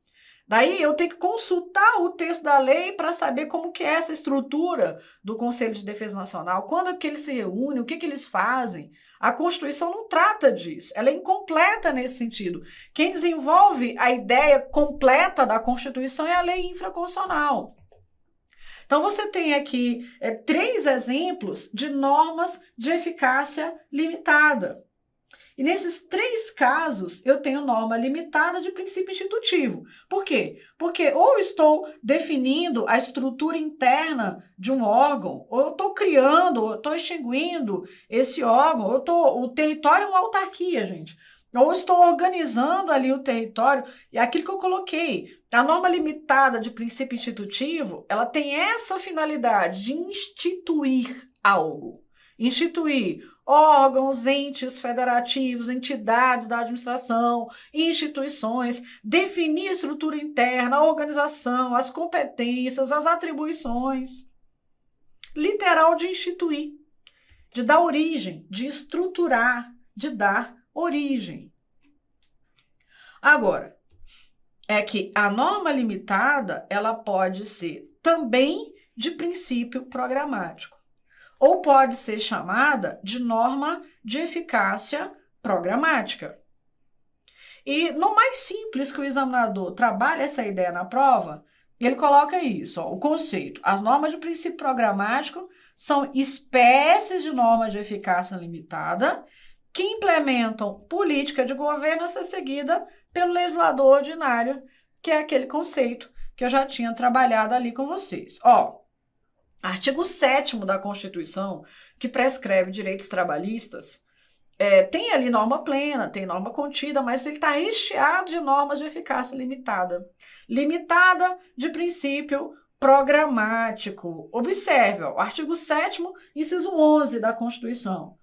Daí eu tenho que consultar o texto da lei para saber como que é essa estrutura do Conselho de Defesa Nacional, quando é que eles se reúnem, o que eles fazem. A Constituição não trata disso, ela é incompleta nesse sentido. Quem desenvolve a ideia completa da Constituição é a lei infraconstitucional. Então você tem aqui 3 exemplos de normas de eficácia limitada. E nesses 3 casos, eu tenho norma limitada de princípio institutivo. Por quê? Porque ou estou definindo a estrutura interna de um órgão, ou eu estou criando, ou eu estou extinguindo esse órgão, o território é uma autarquia, gente. Ou estou organizando ali o território, e aquilo que eu coloquei, a norma limitada de princípio institutivo, ela tem essa finalidade de instituir algo. Instituir órgãos, entes federativos, entidades da administração, instituições, definir a estrutura interna, a organização, as competências, as atribuições. Literal de instituir, de dar origem, de estruturar, de dar origem. Agora, é que a norma limitada, ela pode ser também de princípio programático, ou pode ser chamada de norma de eficácia programática. E no mais simples que o examinador trabalha essa ideia na prova, ele coloca isso, o conceito. As normas de princípio programático são espécies de normas de eficácia limitada que implementam política de governo a ser seguida pelo legislador ordinário, que é aquele conceito que eu já tinha trabalhado ali com vocês. Artigo 7º da Constituição, que prescreve direitos trabalhistas, tem ali norma plena, tem norma contida, mas ele está recheado de normas de eficácia limitada. Limitada de princípio programático. Observe, o artigo 7º, inciso 11 da Constituição.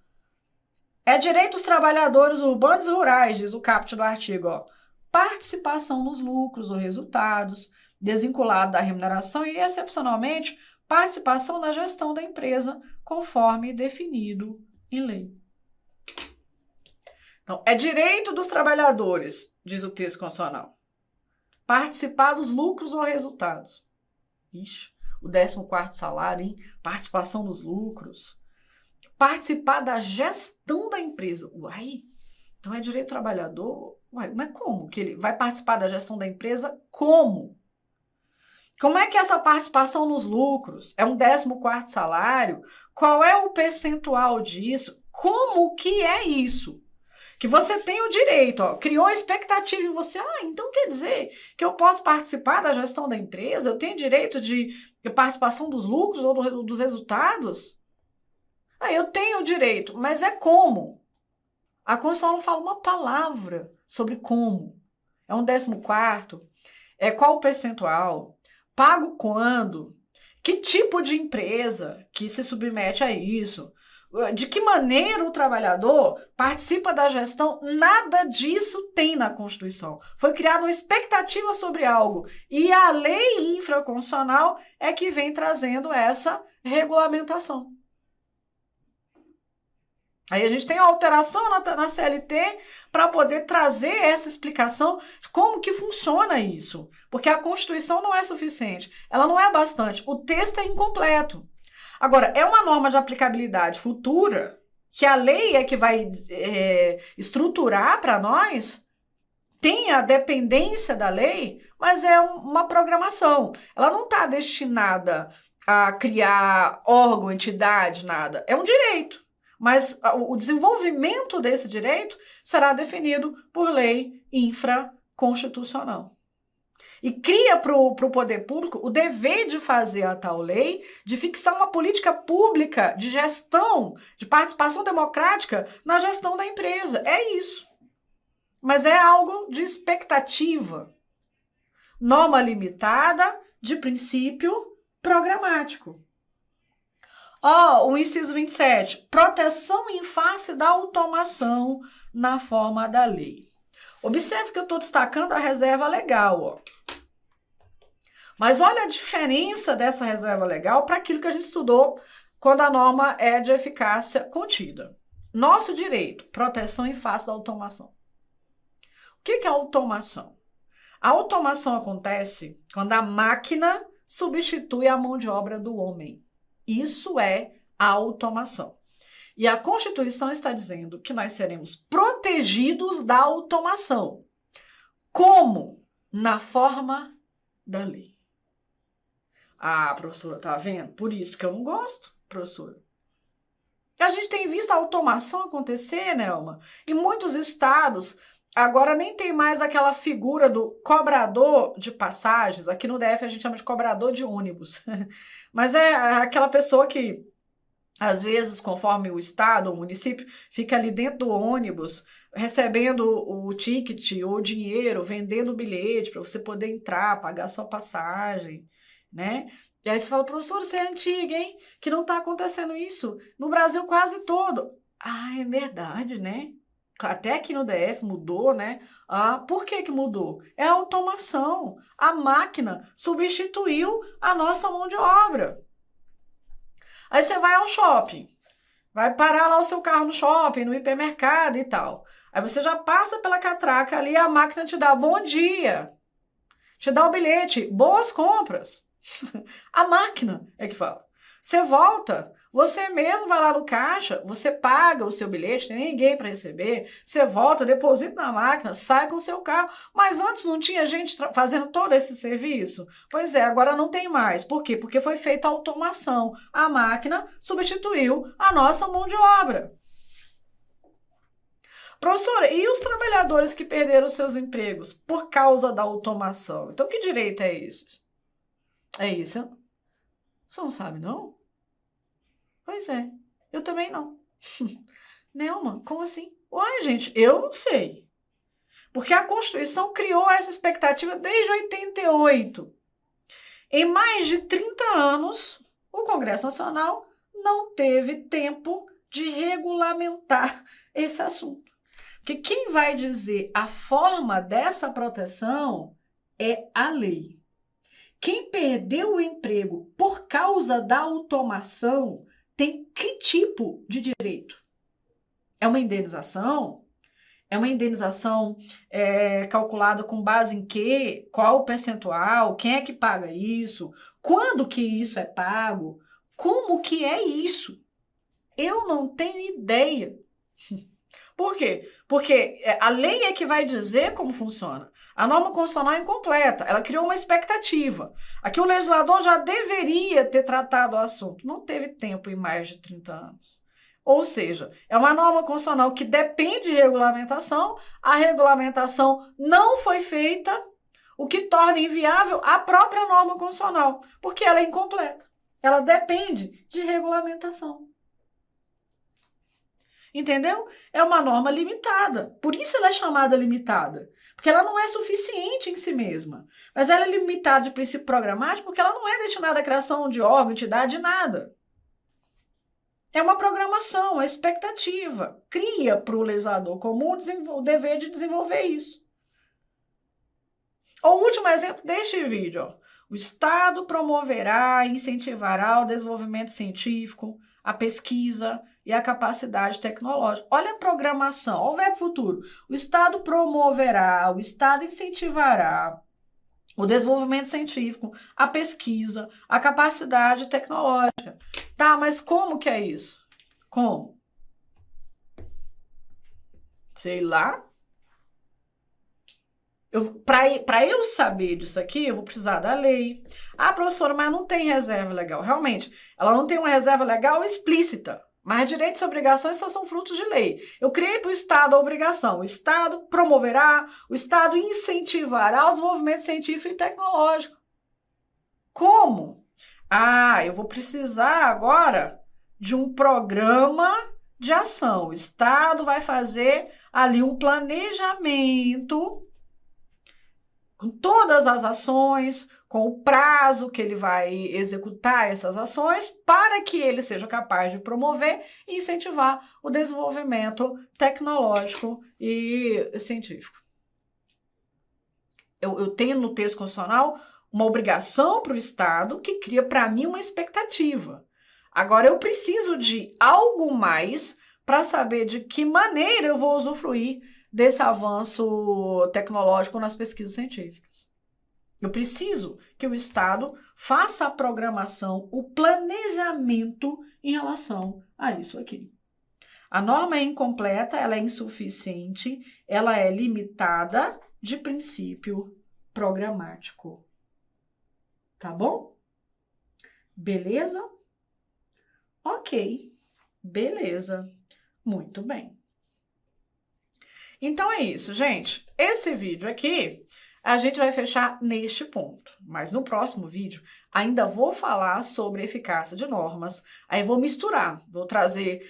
É direito dos trabalhadores urbanos e rurais, diz o caput do artigo, participação nos lucros ou resultados, desvinculado da remuneração e, excepcionalmente, participação na gestão da empresa, conforme definido em lei. Então, é direito dos trabalhadores, diz o texto constitucional, participar dos lucros ou resultados. Ixi, o 14º salário, hein? Participação nos lucros. Participar da gestão da empresa. Uai, então é direito do trabalhador? Uai, mas como que ele vai participar da gestão da empresa? Como? Como é que essa participação nos lucros é um 14º salário? Qual é o percentual disso? Como que é isso? Que você tem o direito, criou a expectativa em você, então quer dizer que eu posso participar da gestão da empresa? Eu tenho direito de participação dos lucros ou dos resultados? Eu tenho o direito, mas é como? A Constituição não fala uma palavra sobre como. É um 14º? Qual o percentual? Pago quando? Que tipo de empresa que se submete a isso? De que maneira o trabalhador participa da gestão? Nada disso tem na Constituição. Foi criada uma expectativa sobre algo. E a lei infraconstitucional é que vem trazendo essa regulamentação. Aí a gente tem a alteração na CLT para poder trazer essa explicação de como que funciona isso. Porque a Constituição não é suficiente, ela não é bastante, o texto é incompleto. Agora, é uma norma de aplicabilidade futura, que a lei é que vai estruturar para nós, tem a dependência da lei, mas é uma programação. Ela não está destinada a criar órgão, entidade, nada. É um direito. Mas o desenvolvimento desse direito será definido por lei infraconstitucional. E cria para o poder público o dever de fazer a tal lei, de fixar uma política pública de gestão, de participação democrática na gestão da empresa. É isso. Mas é algo de expectativa. Norma limitada, de princípio programático. O inciso 27, proteção em face da automação na forma da lei. Observe que eu estou destacando a reserva legal, Mas olha a diferença dessa reserva legal para aquilo que a gente estudou quando a norma é de eficácia contida. Nosso direito, proteção em face da automação. O que é automação? A automação acontece quando a máquina substitui a mão de obra do homem. Isso é a automação. E a Constituição está dizendo que nós seremos protegidos da automação. Como? Na forma da lei. Professora, tá vendo? Por isso que eu não gosto, professora. A gente tem visto a automação acontecer, Nelma, em muitos estados. Agora nem tem mais aquela figura do cobrador de passagens. Aqui no DF a gente chama de cobrador de ônibus. Mas é aquela pessoa que, às vezes, conforme o estado ou o município, fica ali dentro do ônibus, recebendo o ticket ou o dinheiro, vendendo o bilhete para você poder entrar, pagar a sua passagem, né? E aí você fala, professor, você é antiga, hein? Que não está acontecendo isso no Brasil quase todo. É verdade, né? Até aqui no DF mudou, né? Por que mudou? É a automação. A máquina substituiu a nossa mão de obra. Aí você vai ao shopping, vai parar lá o seu carro no shopping, no hipermercado e tal. Aí você já passa pela catraca ali, a máquina te dá bom dia, te dá o bilhete, boas compras. A máquina é que fala. Você volta, você mesmo vai lá no caixa, você paga o seu bilhete, tem ninguém para receber, você volta, deposita na máquina, sai com o seu carro. Mas antes não tinha gente fazendo todo esse serviço? Pois é, agora não tem mais. Por quê? Porque foi feita a automação. A máquina substituiu a nossa mão de obra. Professora, e os trabalhadores que perderam seus empregos por causa da automação? Então, que direito é esse? É isso? Você não sabe, não? Pois é, eu também não. Nelma, como assim? Uai, gente, eu não sei. Porque a Constituição criou essa expectativa desde 88. Em mais de 30 anos, o Congresso Nacional não teve tempo de regulamentar esse assunto. Porque quem vai dizer a forma dessa proteção é a lei. Quem perdeu o emprego por causa da automação tem que tipo de direito? É uma indenização? É uma indenização calculada com base em quê? Qual o percentual? Quem é que paga isso? Quando que isso é pago? Como que é isso? Eu não tenho ideia. Por quê? Porque a lei é que vai dizer como funciona. A norma constitucional é incompleta, ela criou uma expectativa. Aqui o legislador já deveria ter tratado o assunto, não teve tempo em mais de 30 anos. Ou seja, é uma norma constitucional que depende de regulamentação, a regulamentação não foi feita, o que torna inviável a própria norma constitucional, porque ela é incompleta. Ela depende de regulamentação. Entendeu? É uma norma limitada. Por isso ela é chamada limitada. Porque ela não é suficiente em si mesma. Mas ela é limitada de princípio programático porque ela não é destinada à criação de órgão, entidade, nada. É uma programação, uma expectativa. Cria para o legislador comum o dever de desenvolver isso. O último exemplo deste vídeo. O Estado promoverá e incentivará o desenvolvimento científico, a pesquisa e a capacidade tecnológica. Olha a programação, olha o verbo futuro. O Estado promoverá, o Estado incentivará o desenvolvimento científico, a pesquisa, a capacidade tecnológica. Tá, mas como que é isso? Como? Sei lá. Para eu saber disso aqui, eu vou precisar da lei. Professora, mas não tem reserva legal. Realmente, ela não tem uma reserva legal explícita. Mas direitos e obrigações só são frutos de lei. Eu criei para o Estado a obrigação. O Estado promoverá, o Estado incentivará o desenvolvimento científico e tecnológico. Como? Ah, eu vou precisar agora de um programa de ação. O Estado vai fazer ali um planejamento com todas as ações, com o prazo que ele vai executar essas ações, para que ele seja capaz de promover e incentivar o desenvolvimento tecnológico e científico. Eu tenho no texto constitucional uma obrigação para o Estado que cria para mim uma expectativa. Agora, eu preciso de algo mais para saber de que maneira eu vou usufruir desse avanço tecnológico nas pesquisas científicas. Eu preciso que o Estado faça a programação, o planejamento em relação a isso aqui. A norma é incompleta, ela é insuficiente, ela é limitada de princípio programático. Tá bom? Beleza? Ok, beleza. Muito bem. Então é isso, gente. Esse vídeo aqui a gente vai fechar neste ponto. Mas no próximo vídeo ainda vou falar sobre eficácia de normas. Aí vou misturar, vou trazer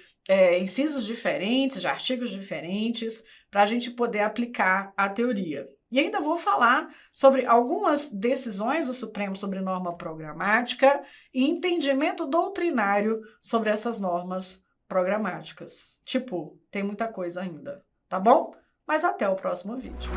incisos diferentes, de artigos diferentes, para a gente poder aplicar a teoria. E ainda vou falar sobre algumas decisões do Supremo sobre norma programática e entendimento doutrinário sobre essas normas programáticas. Tipo, tem muita coisa ainda, tá bom? Mas até o próximo vídeo.